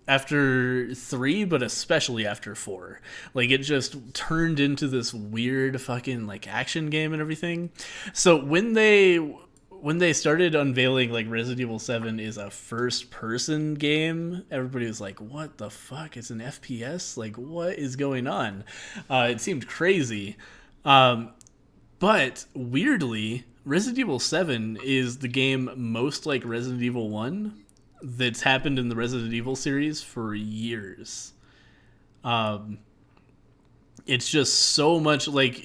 after 3, but especially after 4. Like it just turned into this weird fucking like action game and everything. So when they started unveiling like Resident Evil 7 is a first person game, everybody was like, what the fuck? It's an FPS? Like, what is going on? It seemed crazy. But weirdly, Resident Evil 7 is the game most like Resident Evil 1 that's happened in the Resident Evil series for years. It's just so much like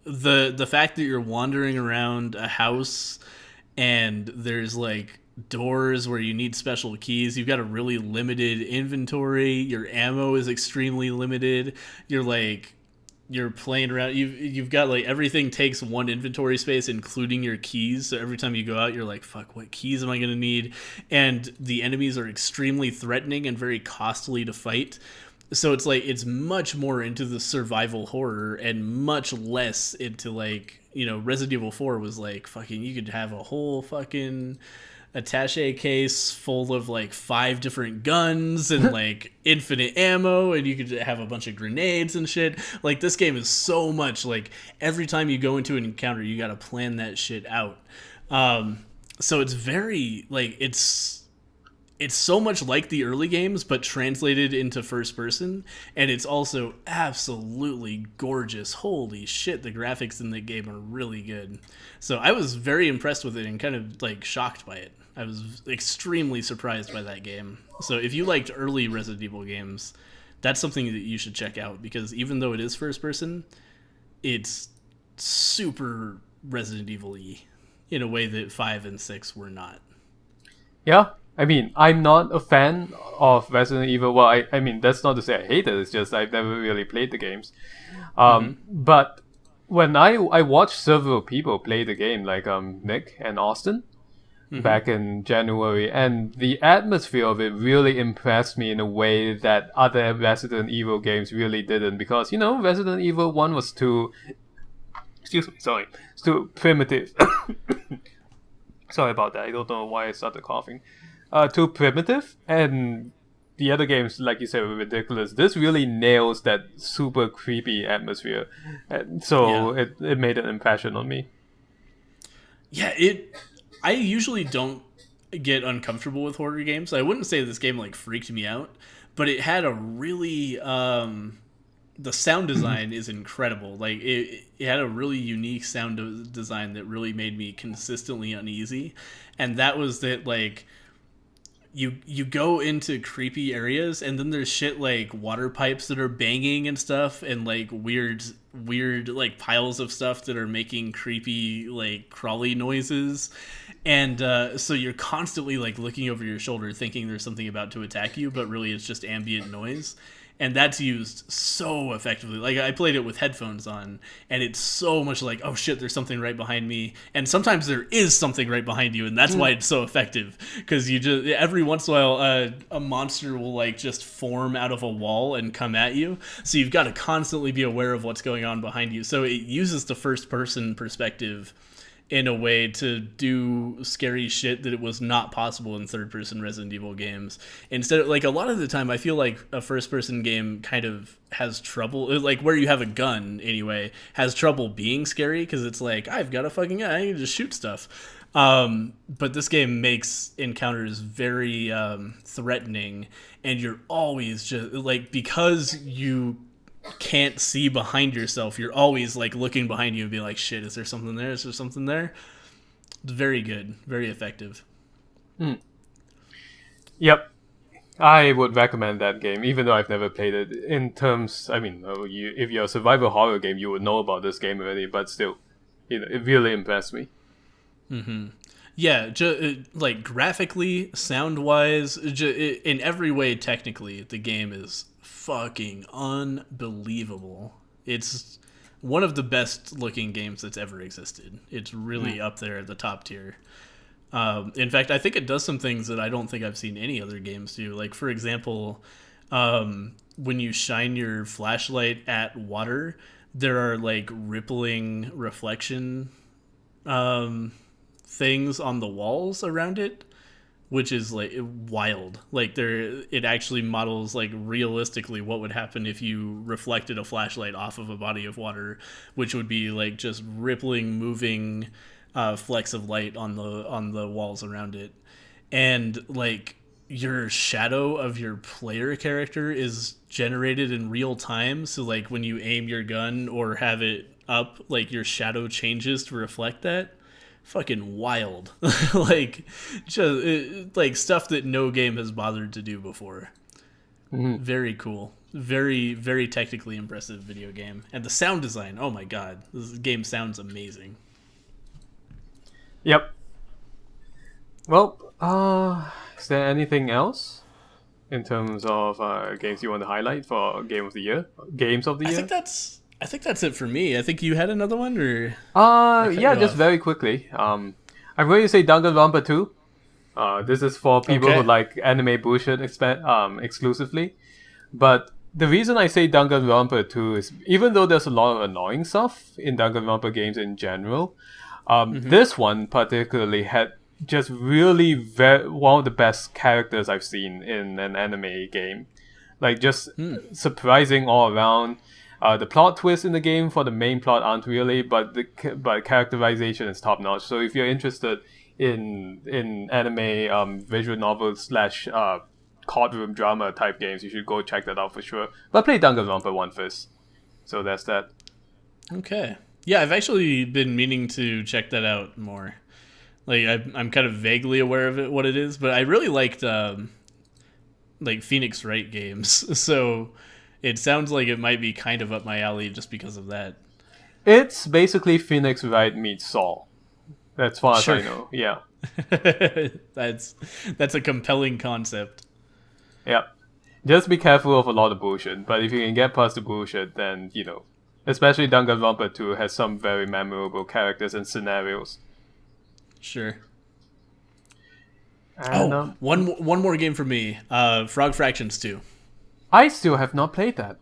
the fact that you're wandering around a house and there's like doors where you need special keys. You've got a really limited inventory. Your ammo is extremely limited. You're playing around. You've got like everything takes one inventory space, including your keys. So every time you go out, you're like, "Fuck, what keys am I gonna need?" And the enemies are extremely threatening and very costly to fight. So it's like it's much more into the survival horror and much less into like, Resident Evil 4 was like fucking you could have a whole fucking attache case full of like 5 different guns and like infinite ammo, and you could have a bunch of grenades and shit. Like this game is so much like every time you go into an encounter you got to plan that shit out. So it's very like it's so much like the early games, but translated into first person, and it's also absolutely gorgeous. Holy shit, the graphics in the game are really good. So I was very impressed with it and kind of like shocked by it. I was extremely surprised by that game. So if you liked early Resident Evil games, that's something that you should check out, because even though it is first person, it's super Resident Evil-y in a way that 5 and 6 were not. Yeah, I mean, I'm not a fan of Resident Evil. Well, I mean, that's not to say I hate it. It's just I've never really played the games. But when I watched several people play the game, like Nick and Austin, back in January, and the atmosphere of it really impressed me in a way that other Resident Evil games really didn't. Because, Resident Evil 1 was too... Excuse me, sorry. It's too primitive. Sorry about that. I don't know why I started coughing. Too primitive, and the other games, like you said, were ridiculous. This really nails that super creepy atmosphere, and so it made an impression on me. Yeah, I usually don't get uncomfortable with horror games. I wouldn't say this game like freaked me out, but it had a really the sound design is incredible. Like it had a really unique sound design that really made me consistently uneasy, and that was that like you go into creepy areas and then there's shit like water pipes that are banging and stuff, and like weird like piles of stuff that are making creepy like crawly noises, and so you're constantly like looking over your shoulder thinking there's something about to attack you, but really it's just ambient noise. And that's used so effectively. Like I played it with headphones on, and it's so much like, oh shit, there's something right behind me. And sometimes there is something right behind you, and that's why it's so effective. Because you just every once in a while, a monster will like just form out of a wall and come at you. So you've got to constantly be aware of what's going on behind you. So it uses the first person perspective in a way to do scary shit that it was not possible in third-person Resident Evil games. Instead of, like, a lot of the time I feel like a first-person game kind of has trouble, like where you have a gun anyway, has trouble being scary because it's like, I've got a fucking gun, I can just shoot stuff. But this game makes encounters very threatening, and you're always just like, because you can't see behind yourself, you're always like looking behind you and being like, shit, is there something there? Is there something there? It's very good, very effective. Yep. I would recommend that game, even though I've never played it. In terms, I mean, if you're a survival horror game, you would know about this game already, but still, it really impressed me. Yeah, like graphically, sound-wise, in every way, technically, the game is fucking unbelievable. It's one of the best looking games that's ever existed. It's really up there at the top tier. In fact, I think it does some things that I don't think I've seen any other games do. Like, for example, when you shine your flashlight at water, there are like rippling reflection things on the walls around it, which is like wild. Like, it actually models like realistically what would happen if you reflected a flashlight off of a body of water, which would be like just rippling, moving flecks of light on the walls around it. And like, your shadow of your player character is generated in real time, so like when you aim your gun or have it up, like your shadow changes to reflect that. Fucking wild. Like, just like stuff that no game has bothered to do before. Very cool, very, very technically impressive video game. And the sound design, oh my god, this game sounds amazing. Yep. Well, is there anything else in terms of games you want to highlight for Games of the Year? I think that's it for me. I think you had another one, or yeah, just very quickly. I'm going to say Danganronpa 2. This is for people who like anime bullshit exclusively. But the reason I say Danganronpa 2 is, even though there's a lot of annoying stuff in Danganronpa games in general, this one particularly had just really one of the best characters I've seen in an anime game. Like, just surprising all around. The plot twists in the game for the main plot aren't really, but characterization is top notch. So if you're interested in anime, visual novels / courtroom drama type games, you should go check that out for sure. But play Danganronpa 1 first. So that's that. Okay. Yeah, I've actually been meaning to check that out more. Like, I'm kind of vaguely aware of what it is, but I really liked like Phoenix Wright games. So it sounds like it might be kind of up my alley just because of that. It's basically Phoenix Wright meets Saw. That's far as I know. Yeah. That's a compelling concept. Yeah. Just be careful of a lot of bullshit. But if you can get past the bullshit, then, especially Danganronpa 2 has some very memorable characters and scenarios. Sure. And, one more game for me. Frog Fractions 2. I still have not played that.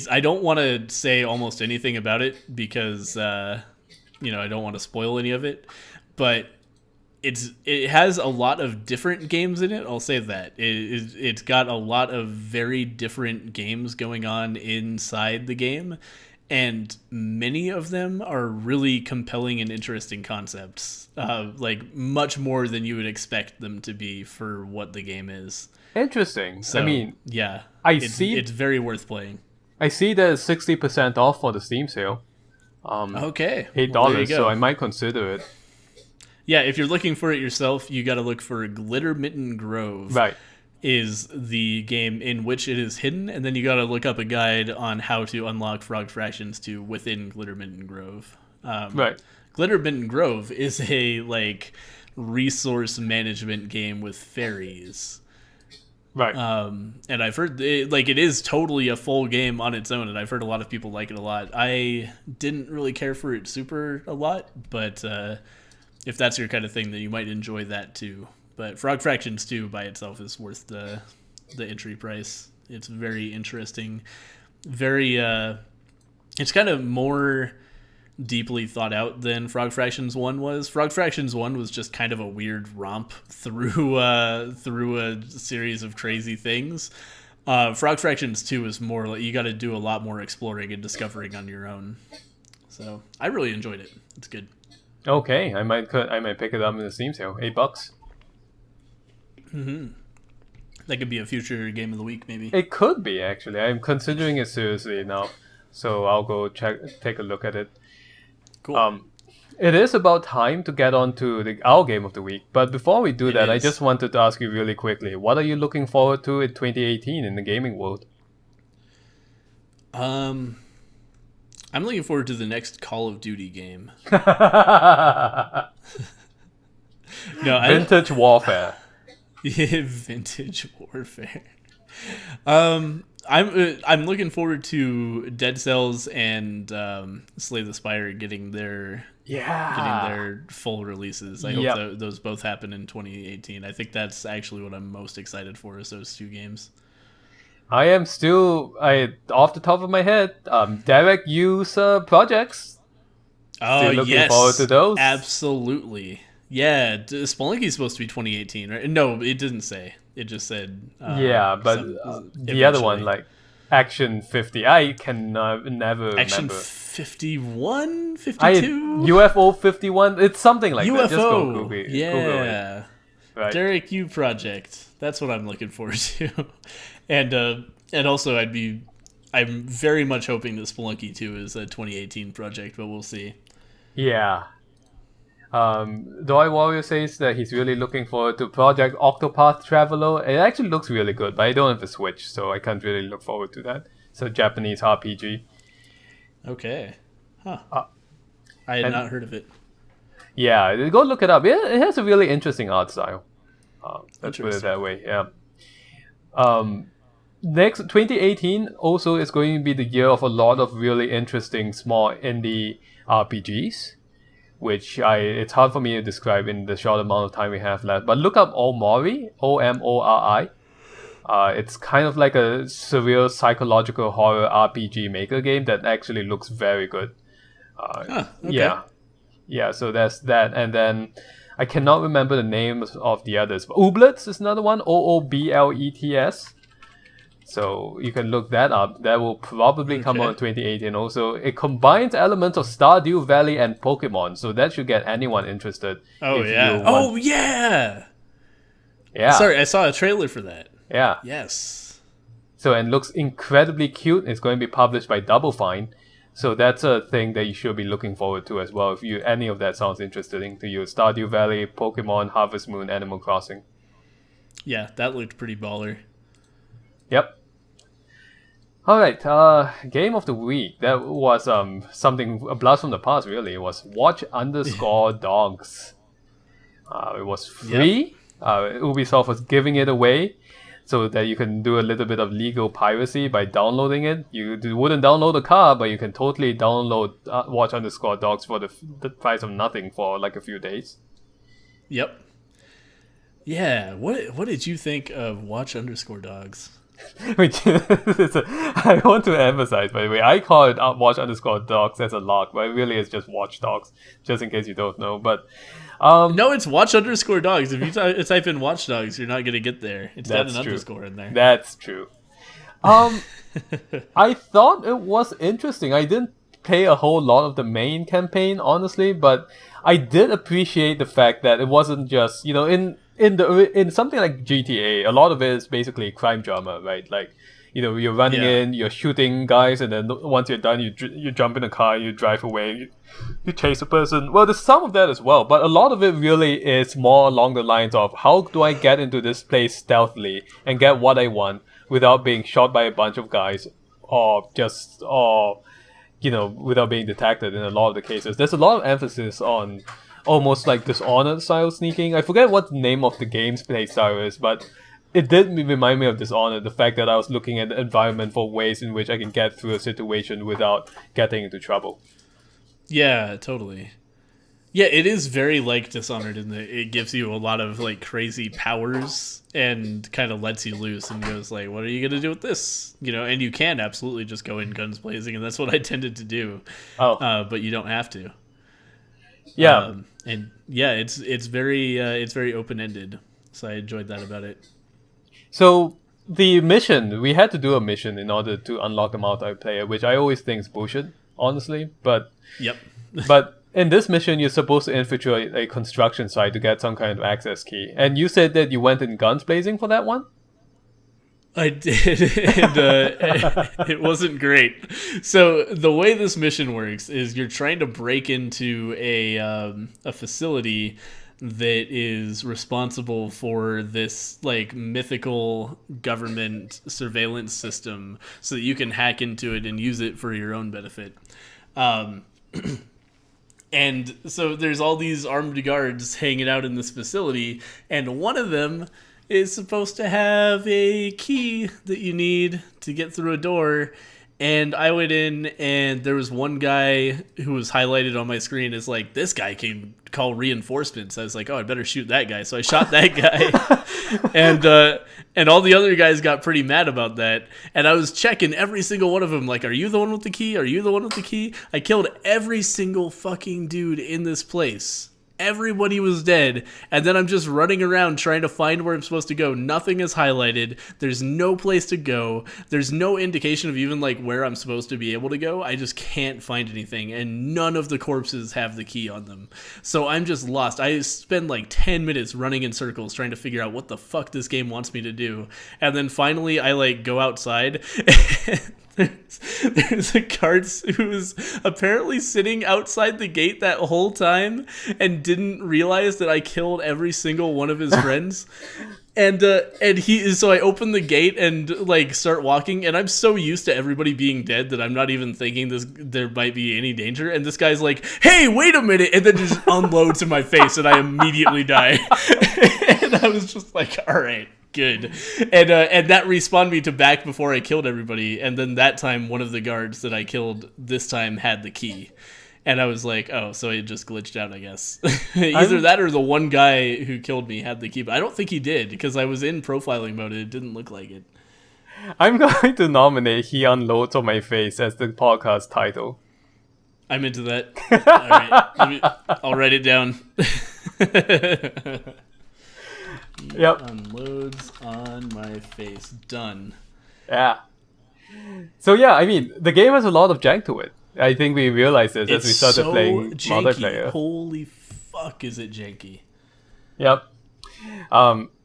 I don't want to say almost anything about it because I don't want to spoil any of it, but it has a lot of different games in it. I'll say that it's got a lot of very different games going on inside the game, and many of them are really compelling and interesting concepts, like much more than you would expect them to be for what the game is. Interesting. So, I mean, yeah, it's very worth playing. I see that it's 60% off for the Steam sale. Okay, $8, so I might consider it. Yeah, if you're looking for it yourself, you got to look for Glitter Mitten Grove. Right. Is the game in which it is hidden, and then you got to look up a guide on how to unlock Frog Fractions 2 within Glitter Mitten Grove. Right. Glitter Mitten Grove is a resource management game with fairies. Right. And I've heard it is totally a full game on its own, and I've heard a lot of people like it a lot. I didn't really care for it super a lot, but if that's your kind of thing, then you might enjoy that too. But Frog Fractions 2 by itself is worth the entry price. It's very interesting. Very it's kind of more deeply thought out than Frog Fractions 1 was. Frog Fractions 1 was just kind of a weird romp through a series of crazy things. Frog Fractions 2 is more like you got to do a lot more exploring and discovering on your own. So I really enjoyed it. It's good. Okay, I might pick it up in the Steam sale. $8. Mm-hmm. That could be a future game of the week, maybe. It could be, actually. I'm considering it seriously now, so I'll go take a look at it. Cool. It is about time to get on to our game of the week. But before we do that, I just wanted to ask you really quickly, what are you looking forward to in 2018 in the gaming world? I'm looking forward to the next Call of Duty game. Vintage Warfare. Yeah, Vintage Warfare. I'm looking forward to Dead Cells and Slay the Spire getting their full releases. I hope those both happen in 2018. I think that's actually what I'm most excited for, is those two games. I am still, off the top of my head, direct use projects. Oh, looking forward to those. Absolutely. Yeah, Spelunky's supposed to be 2018, right? No, it didn't say. It just said... the other one, like Action 50, I can never remember. Action 51? 52? UFO 51? It's something like UFO. that. Just go Google it. Yeah. Google it. Right. Derek U Project. That's what I'm looking forward to. And also I'm very much hoping that Spelunky 2 is a 2018 project, but we'll see. Yeah. Doi Warrior says that he's really looking forward to Project Octopath Traveler. It actually looks really good, but I don't have a Switch, so I can't really look forward to that. It's a Japanese RPG. Okay. Huh. I had not heard of it. Yeah, go look it up. It has a really interesting art style. Let's put it that way, yeah. Next, 2018 also is going to be the year of a lot of really interesting small indie RPGs, which it's hard for me to describe in the short amount of time we have left. But look up Omori, Omori. It's kind of like a surreal psychological horror RPG maker game that actually looks very good. Okay. Yeah, so that's that. And then I cannot remember the names of the others. Ooblets is another one, Ooblets. So you can look that up. That will probably come out in 2018 also. It combines elements of Stardew Valley and Pokemon, so that should get anyone interested. Yeah. Sorry, I saw a trailer for that. Yeah. Yes. So, and looks incredibly cute. It's going to be published by Double Fine. So that's a thing that you should be looking forward to as well, if any of that sounds interesting to you. Stardew Valley, Pokemon, Harvest Moon, Animal Crossing. Yeah, that looked pretty baller. Yep. Alright, game of the week. That was something, a blast from the past really. It was Watch_Dogs. It was free. Ubisoft was giving it away so that you can do a little bit of legal piracy by downloading it. You wouldn't download the car, but you can totally download Watch_Dogs for the price of nothing for like a few days. Yep. Yeah, what did you think of Watch_Dogs? I want to emphasize, by the way, I call it Watch_Dogs as a lock, but it really is just Watch Dogs, just in case you don't know. But no, it's Watch_Dogs. If you type in Watch Dogs, you're not gonna get there. It's got an underscore in there. That's true. I thought it was interesting. I didn't play a whole lot of the main campaign, honestly, but I did appreciate the fact that it wasn't just, in something like GTA, a lot of it is basically crime drama, right? Like, you're running in, you're shooting guys, and then once you're done, you jump in a car, you drive away, you chase a person. Well, there's some of that as well, but a lot of it really is more along the lines of, how do I get into this place stealthily and get what I want without being shot by a bunch of guys, or without being detected in a lot of the cases. There's a lot of emphasis on almost like Dishonored style sneaking. I forget what the name of the game's play style is, but it did remind me of Dishonored, the fact that I was looking at the environment for ways in which I can get through a situation without getting into trouble. Yeah, totally. Yeah, it is very like Dishonored in that it gives you a lot of like crazy powers and kind of lets you loose and goes like, what are you gonna do with this? You know, and you can absolutely just go in guns blazing, and that's what I tended to do. Oh, But you don't have to. yeah. And yeah, it's very open ended. So I enjoyed that about it. So the mission, we had to do a mission in order to unlock the multiplayer, which I always think is bullshit, honestly. But Yep. but in this mission, you're supposed to infiltrate a construction site to get some kind of access key. And you said that you went in guns blazing for that one? I did, and it wasn't great. So the way this mission works is you're trying to break into a facility that is responsible for this like mythical government surveillance system, so that you can hack into it and use it for your own benefit. Um, and so there's all these armed guards hanging out in this facility, and one of them is supposed to have a key that you need to get through a door. And I went in, and there was one guy who was highlighted on my screen as like, this guy can call reinforcements. I was like, oh, I better shoot that guy. So I shot that guy. And all the other guys got pretty mad about that. And I was checking every single one of them, like, are you the one with the key? Are you the one with the key? I killed every single fucking dude in this place. Everybody was dead, and then I'm just running around trying to find where I'm supposed to go. Nothing is highlighted. There's no place to go. There's no indication of even like where I'm supposed to be able to go. I just can't find anything, and none of the corpses have the key on them. So I'm just lost. I spend like 10 minutes running in circles trying to figure out what the fuck this game wants me to do. And then finally I like go outside. There's a guard who was apparently sitting outside the gate that whole time and didn't realize that I killed every single one of his friends. And so I open the gate and like start walking, and I'm so used to everybody being dead that I'm not even thinking there might be any danger. And this guy's like, "Hey, wait a minute!" and then just unloads in my face, and I immediately die. And I was just like, "All right." Good. And that respawned me to back before I killed everybody. And then that time, one of the guards that I killed this time had the key. And I was like, oh, so it just glitched out, I guess. Either that or the one guy who killed me had the key. But I don't think he did, because I was in profiling mode and it didn't look like it. I'm going to nominate He Unloads on My Face as the podcast title. I'm into that. All right. I'll write it down. Yep. Unloads on my face. Done. Yeah. So yeah, I mean, the game has a lot of jank to it. I think we realized this as we started playing multiplayer. Holy fuck, is it janky? Yep.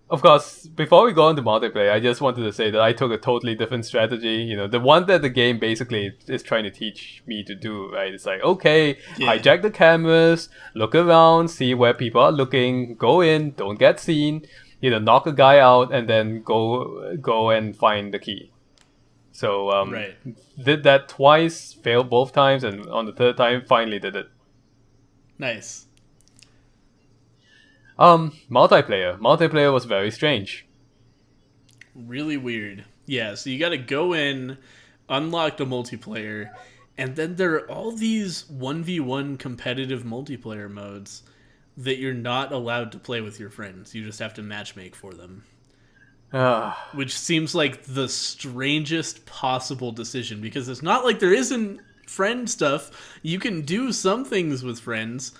Of course, before we go on to multiplayer, I just wanted to say that I took a totally different strategy. You know, the one that the game basically is trying to teach me to do, right? It's like, okay, hijack the cameras, look around, see where people are looking, go in, don't get seen, you know, knock a guy out, and then go and find the key. So did that twice, failed both times, and on the third time, finally did it. Nice. Multiplayer was very strange. Really weird. Yeah, so you gotta go in, unlock the multiplayer, and then there are all these 1v1 competitive multiplayer modes that you're not allowed to play with your friends. You just have to matchmake for them. Which seems like the strangest possible decision, because it's not like there isn't friend stuff. You can do some things with friends,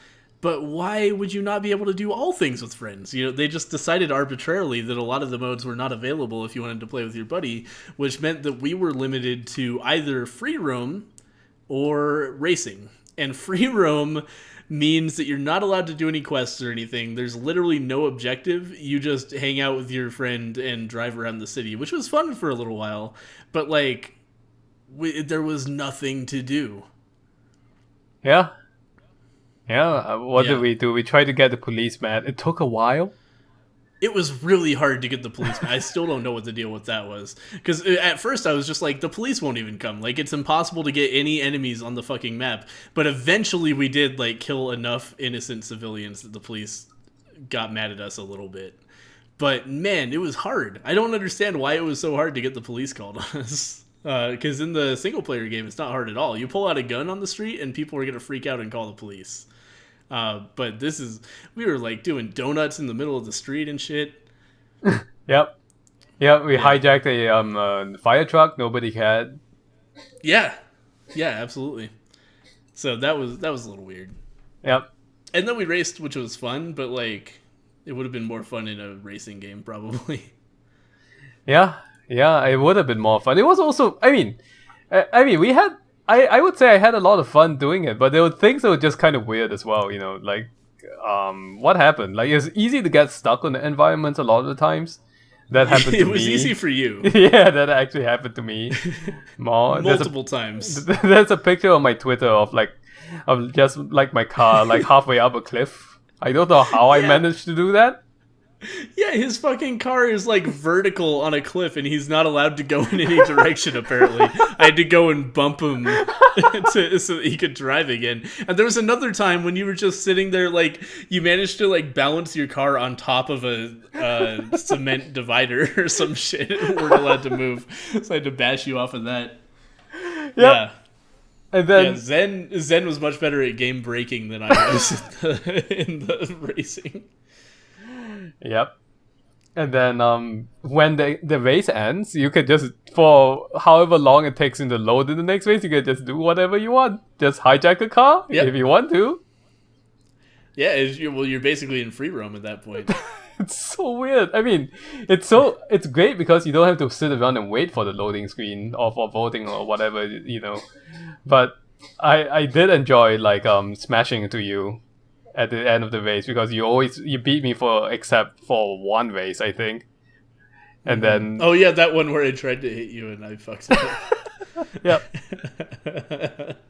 but why would you not be able to do all things with friends? You know, they just decided arbitrarily that a lot of the modes were not available if you wanted to play with your buddy, which meant that we were limited to either free roam or racing. And free roam means that you're not allowed to do any quests or anything. There's literally no objective. You just hang out with your friend and drive around the city, which was fun for a little while. But, like, there was nothing to do. Yeah. Yeah, what did we do? We tried to get the police mad. It took a while. It was really hard to get the police. I still don't know what the deal with that was. Because at first I was just like, the police won't even come. Like, it's impossible to get any enemies on the fucking map. But eventually we did, like, kill enough innocent civilians that the police got mad at us a little bit. But, man, it was hard. I don't understand why it was so hard to get the police called on us. Because in the single-player game, it's not hard at all. You pull out a gun on the street and people are going to freak out and call the police. But we were like doing donuts in the middle of the street and shit. Yep. Yeah, we hijacked a fire truck. Nobody cared. Yeah, absolutely. So that was a little weird. Yep. And then we raced, which was fun, but like it would have been more fun in a racing game probably. Yeah, it would have been more fun. It was also, I mean, we had. I would say I had a lot of fun doing it, but there were things that were just kind of weird as well. You know, like what happened? Like it's easy to get stuck on the environment a lot of the times. That happened to me. It was easy for you. Yeah, that actually happened to me. Multiple times. There's a picture on my Twitter of just like my car like halfway up a cliff. I don't know how I managed to do that. Yeah, his fucking car is like vertical on a cliff and he's not allowed to go in any direction apparently. I had to go and bump him so that he could drive again. And there was another time when you were just sitting there like you managed to like balance your car on top of a cement divider or some shit and weren't allowed to move. So I had to bash you off of that. Yep. Yeah. And then Zen was much better at game breaking than I was in the racing. Yep. And then when the race ends, you can just, for however long it takes you to load in the next race, you can just do whatever you want. Just hijack a car if you want to. Yeah, you're basically in free roam at that point. It's so weird. I mean, it's great because you don't have to sit around and wait for the loading screen or for voting or whatever, you know. But I did enjoy like smashing into you at the end of the race because you beat me except for one race, I think. And then that one where I tried to hit you and I fucked it up. Yep.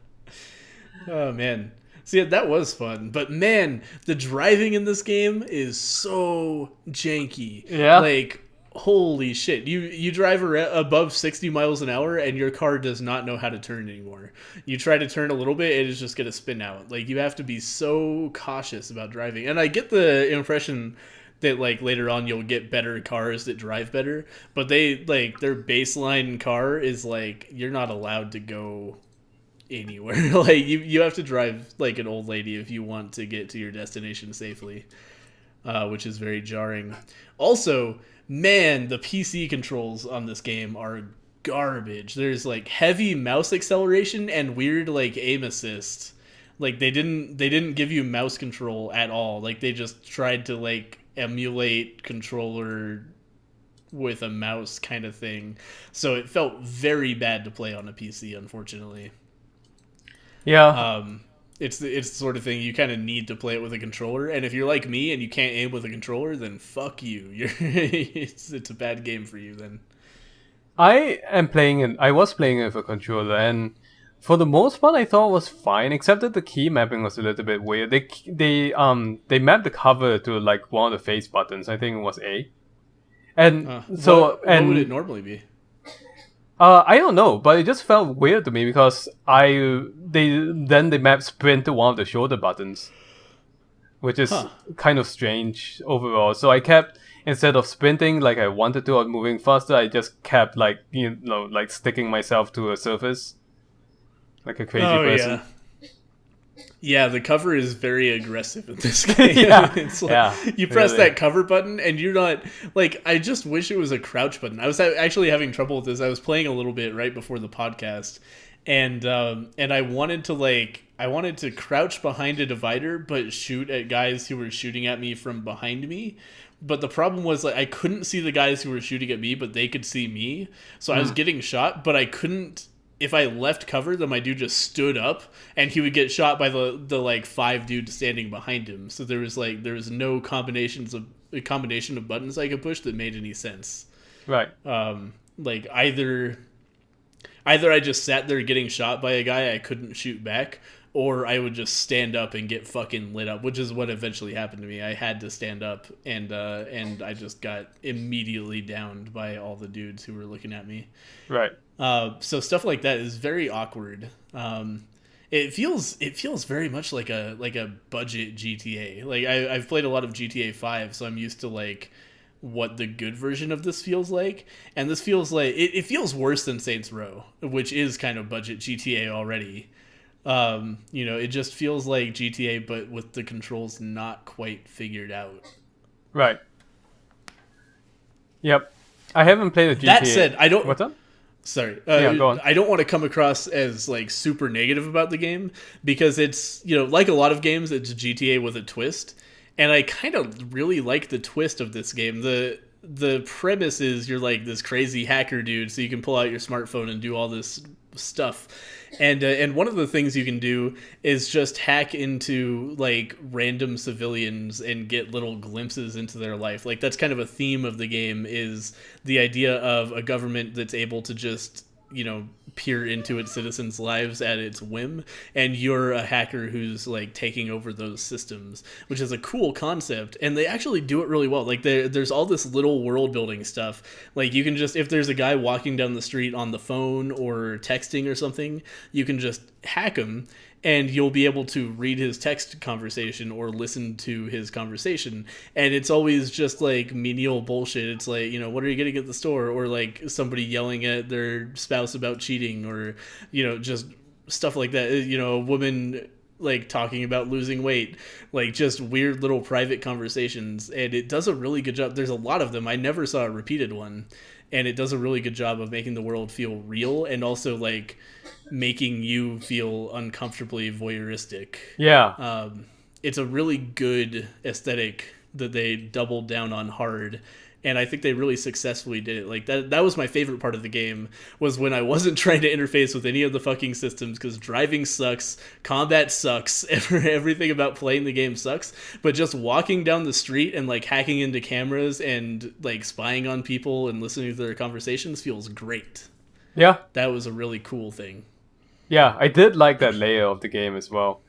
Oh man. See, that was fun. But man, the driving in this game is so janky. Yeah. Like, holy shit. You drive above 60 miles an hour and your car does not know how to turn anymore. You try to turn a little bit, it is just going to spin out. Like, you have to be so cautious about driving. And I get the impression that like later on you'll get better cars that drive better, but they like their baseline car is like you're not allowed to go anywhere. Like you have to drive like an old lady if you want to get to your destination safely, which is very jarring. Also, man, the PC controls on this game are garbage. There's like heavy mouse acceleration and weird like aim assist. Like they didn't give you mouse control at all. Like they just tried to like emulate controller with a mouse kind of thing. So it felt very bad to play on a PC, unfortunately. Yeah. It's the sort of thing you kind of need to play it with a controller, and if you're like me and you can't aim with a controller, then fuck you. It's a bad game for you then. I was playing it with a controller, and for the most part I thought it was fine, except that the key mapping was a little bit weird. They mapped the cover to like one of the face buttons. I think it was A. And what would it normally be? I don't know, but it just felt weird to me because they mapped sprint to one of the shoulder buttons, which is kind of strange overall. So I kept, instead of sprinting like I wanted to or moving faster, I just kept like like sticking myself to a surface like a crazy person. Yeah. Yeah, the cover is very aggressive in this game. It's like you press that cover button and you're not like, I just wish it was a crouch button. I was actually having trouble with this. I was playing a little bit right before the podcast and I wanted to crouch behind a divider but shoot at guys who were shooting at me from behind me. But the problem was like I couldn't see the guys who were shooting at me, but they could see me. So I was getting shot, but I couldn't. If I left cover, then my dude just stood up, and he would get shot by the like 5 dudes standing behind him. So there was no combination of buttons I could push that made any sense. Right. Like either I just sat there getting shot by a guy I couldn't shoot back, or I would just stand up and get fucking lit up, which is what eventually happened to me. I had to stand up, and I just got immediately downed by all the dudes who were looking at me. Right. So stuff like that is very awkward. It feels very much like a budget GTA. Like I've played a lot of GTA 5, so I'm used to like what the good version of this feels like, and this feels like it feels worse than Saints Row, which is kind of budget GTA already. It just feels like GTA, but with the controls not quite figured out. Right. Yep. I haven't played a GTA. That said, I don't. What's up? Sorry, Yeah, go on. I don't want to come across as like super negative about the game because it's like a lot of games, it's GTA with a twist, and I kind of really like the twist of this game. The premise is you're like this crazy hacker dude, so you can pull out your smartphone and do all this stuff. And one of the things you can do is just hack into like random civilians and get little glimpses into their life. Like that's kind of a theme of the game, is the idea of a government that's able to just peer into its citizens' lives at its whim, and you're a hacker who's like taking over those systems, which is a cool concept, and they actually do it really well. Like there's all this little world building stuff. Like you can just, if there's a guy walking down the street on the phone or texting or something, you can just hack him, and you'll be able to read his text conversation or listen to his conversation. And it's always just like menial bullshit. It's like, what are you getting at the store? Or like somebody yelling at their spouse about cheating, or, just stuff like that. A woman like talking about losing weight, like just weird little private conversations. And it does a really good job. There's a lot of them. I never saw a repeated one. And it does a really good job of making the world feel real, and also like making you feel uncomfortably voyeuristic. Yeah. It's a really good aesthetic that they doubled down on hard, and I think they really successfully did it. Like that was my favorite part of the game, was when I wasn't trying to interface with any of the fucking systems, because driving sucks, combat sucks, everything about playing the game sucks, but just walking down the street and like hacking into cameras and like spying on people and listening to their conversations feels great. Yeah. That was a really cool thing. Yeah, I did like that layer of the game as well.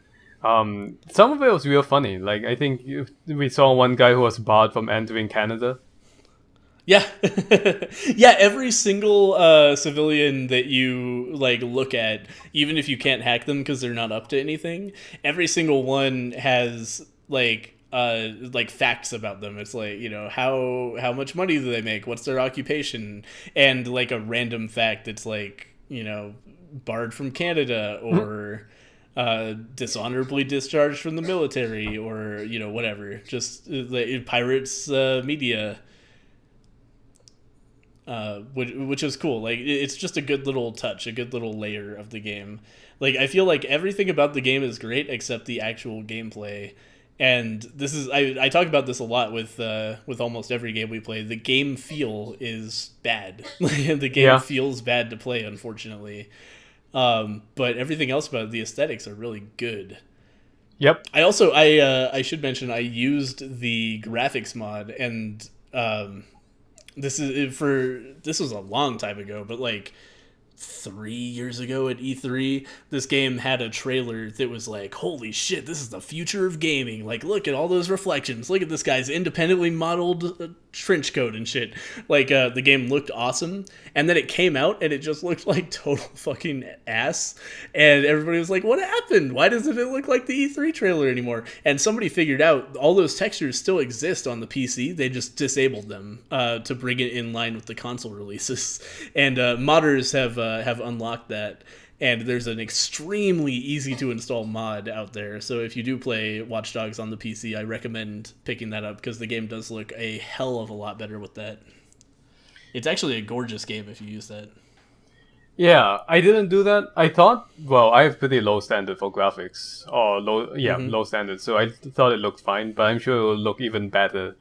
Some of it was real funny. Like, I think we saw one guy who was barred from entering Canada. Yeah. Yeah, every single civilian that you like look at, even if you can't hack them because they're not up to anything, every single one has like facts about them. It's like, how much money do they make? What's their occupation? And like a random fact that's like, barred from Canada, or dishonorably discharged from the military, or whatever. Just pirates media. Which is cool. Like it's just a good little touch, a good little layer of the game. Like I feel like everything about the game is great except the actual gameplay. And this is, I talk about this a lot with almost every game we play. The game feel is bad. The game feels bad to play, unfortunately. But everything else about it, the aesthetics are really good. Yep. I also I should mention I used the graphics mod, and this was a long time ago, but like 3 years ago at E3, this game had a trailer that was like, holy shit, this is the future of gaming. Like, look at all those reflections. Look at this guy's independently modeled trench coat and shit. Like, the game looked awesome. And then it came out and it just looked like total fucking ass. And everybody was like, what happened? Why doesn't it look like the E3 trailer anymore? And somebody figured out all those textures still exist on the PC. They just disabled them to bring it in line with the console releases. And modders have unlocked that, and there's an extremely easy to install mod out there. So if you do play Watch Dogs on the PC, I recommend picking that up, because the game does look a hell of a lot better with that. It's actually a gorgeous game if you use that. Yeah, I didn't do that. I thought, well, I have pretty low standard for graphics, or low standard, so I thought it looked fine, but I'm sure it will look even better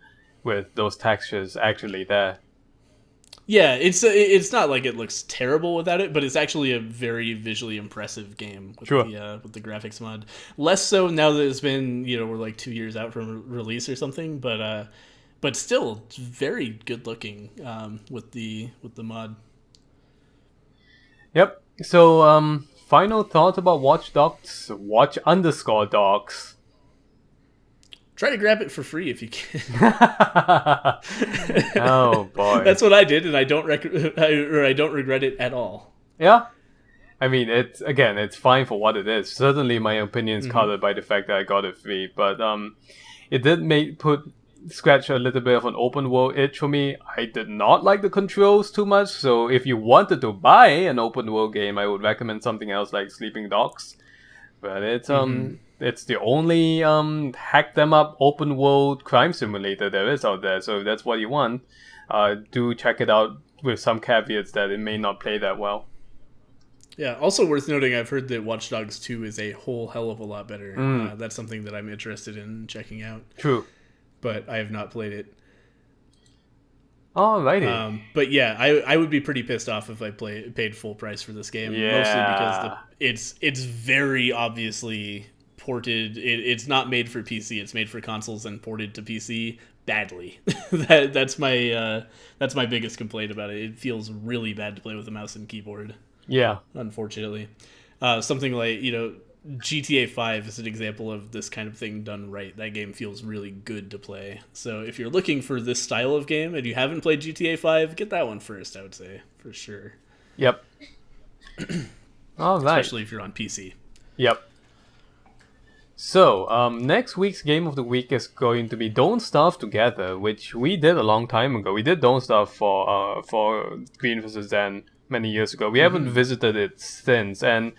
with those textures actually there. Yeah, it's not like it looks terrible without it, but it's actually a very visually impressive game with the graphics mod. Less so now that it's been, we're like 2 years out from release or something, but still it's very good looking with the mod. Yep. So final thought about Watch Dogs. Watch_dogs. Try to grab it for free if you can. Oh boy, that's what I did, and I don't regret it at all. Yeah, I mean, it's fine for what it is. Certainly, my opinion is colored by the fact that I got it free, but it did scratch a little bit of an open world itch for me. I did not like the controls too much, so if you wanted to buy an open world game, I would recommend something else like Sleeping Dogs. but it's the only hack them up open world crime simulator there is out there. So if that's what you want, do check it out with some caveats that it may not play that well. Yeah, also worth noting, I've heard that Watch Dogs 2 is a whole hell of a lot better. That's something that I'm interested in checking out. True. But I have not played it. Alrighty. But yeah, I would be pretty pissed off if I paid full price for this game. Yeah. Mostly because it's very obviously ported. It's not made for PC. It's made for consoles and ported to PC badly. That's my biggest complaint about it. It feels really bad to play with a mouse and keyboard. Yeah. Unfortunately. Something like, GTA 5 is an example of this kind of thing done right. That game feels really good to play. So if you're looking for this style of game and you haven't played GTA 5, get that one first, I would say, for sure. Yep. All right. Especially if you're on PC. Yep. So, next week's game of the week is going to be Don't Starve Together, which we did a long time ago. We did Don't Starve for Green vs. Zen many years ago. We haven't visited it since, and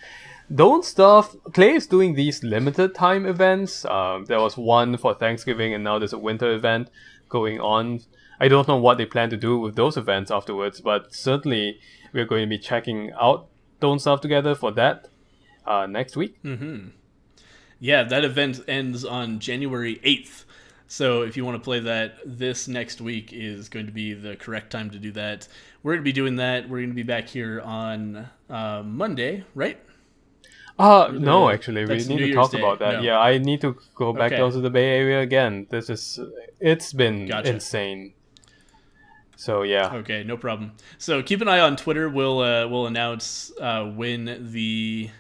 Don't Starve, Clay is doing these limited time events. There was one for Thanksgiving, and now there's a winter event going on. I don't know what they plan to do with those events afterwards, but certainly we're going to be checking out Don't Starve Together for that next week. Yeah, that event ends on January 8th. So if you want to play that, this next week is going to be the correct time to do that. We're going to be doing that. We're going to be back here on Monday, right? No, actually, we need to talk about that. No. Yeah, I need to go back down to the Bay Area again. It's been insane. So yeah. Okay, no problem. So keep an eye on Twitter. We'll announce when the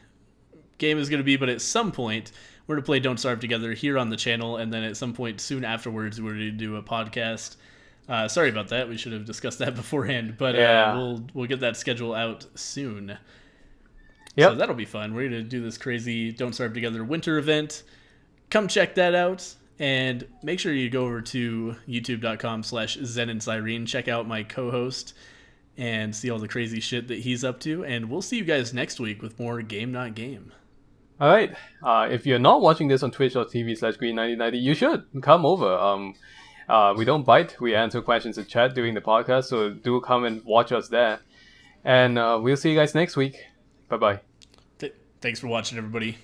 game is going to be, but at some point we're going to play Don't Starve Together here on the channel, and then at some point soon afterwards we're going to do a podcast. Sorry about that. We should have discussed that beforehand, but we'll get that schedule out soon. Yep. So that'll be fun. We're going to do this crazy Don't Starve Together winter event. Come check that out, and make sure you go over to youtube.com/Zen and Cyrene. Check out my co-host and see all the crazy shit that he's up to, and we'll see you guys next week with more Game Not Game. All right. If you're not watching this on twitch.tv/green9090, you should come over. We don't bite. We answer questions in chat during the podcast, so do come and watch us there. And we'll see you guys next week. Bye-bye. Thanks for watching, everybody.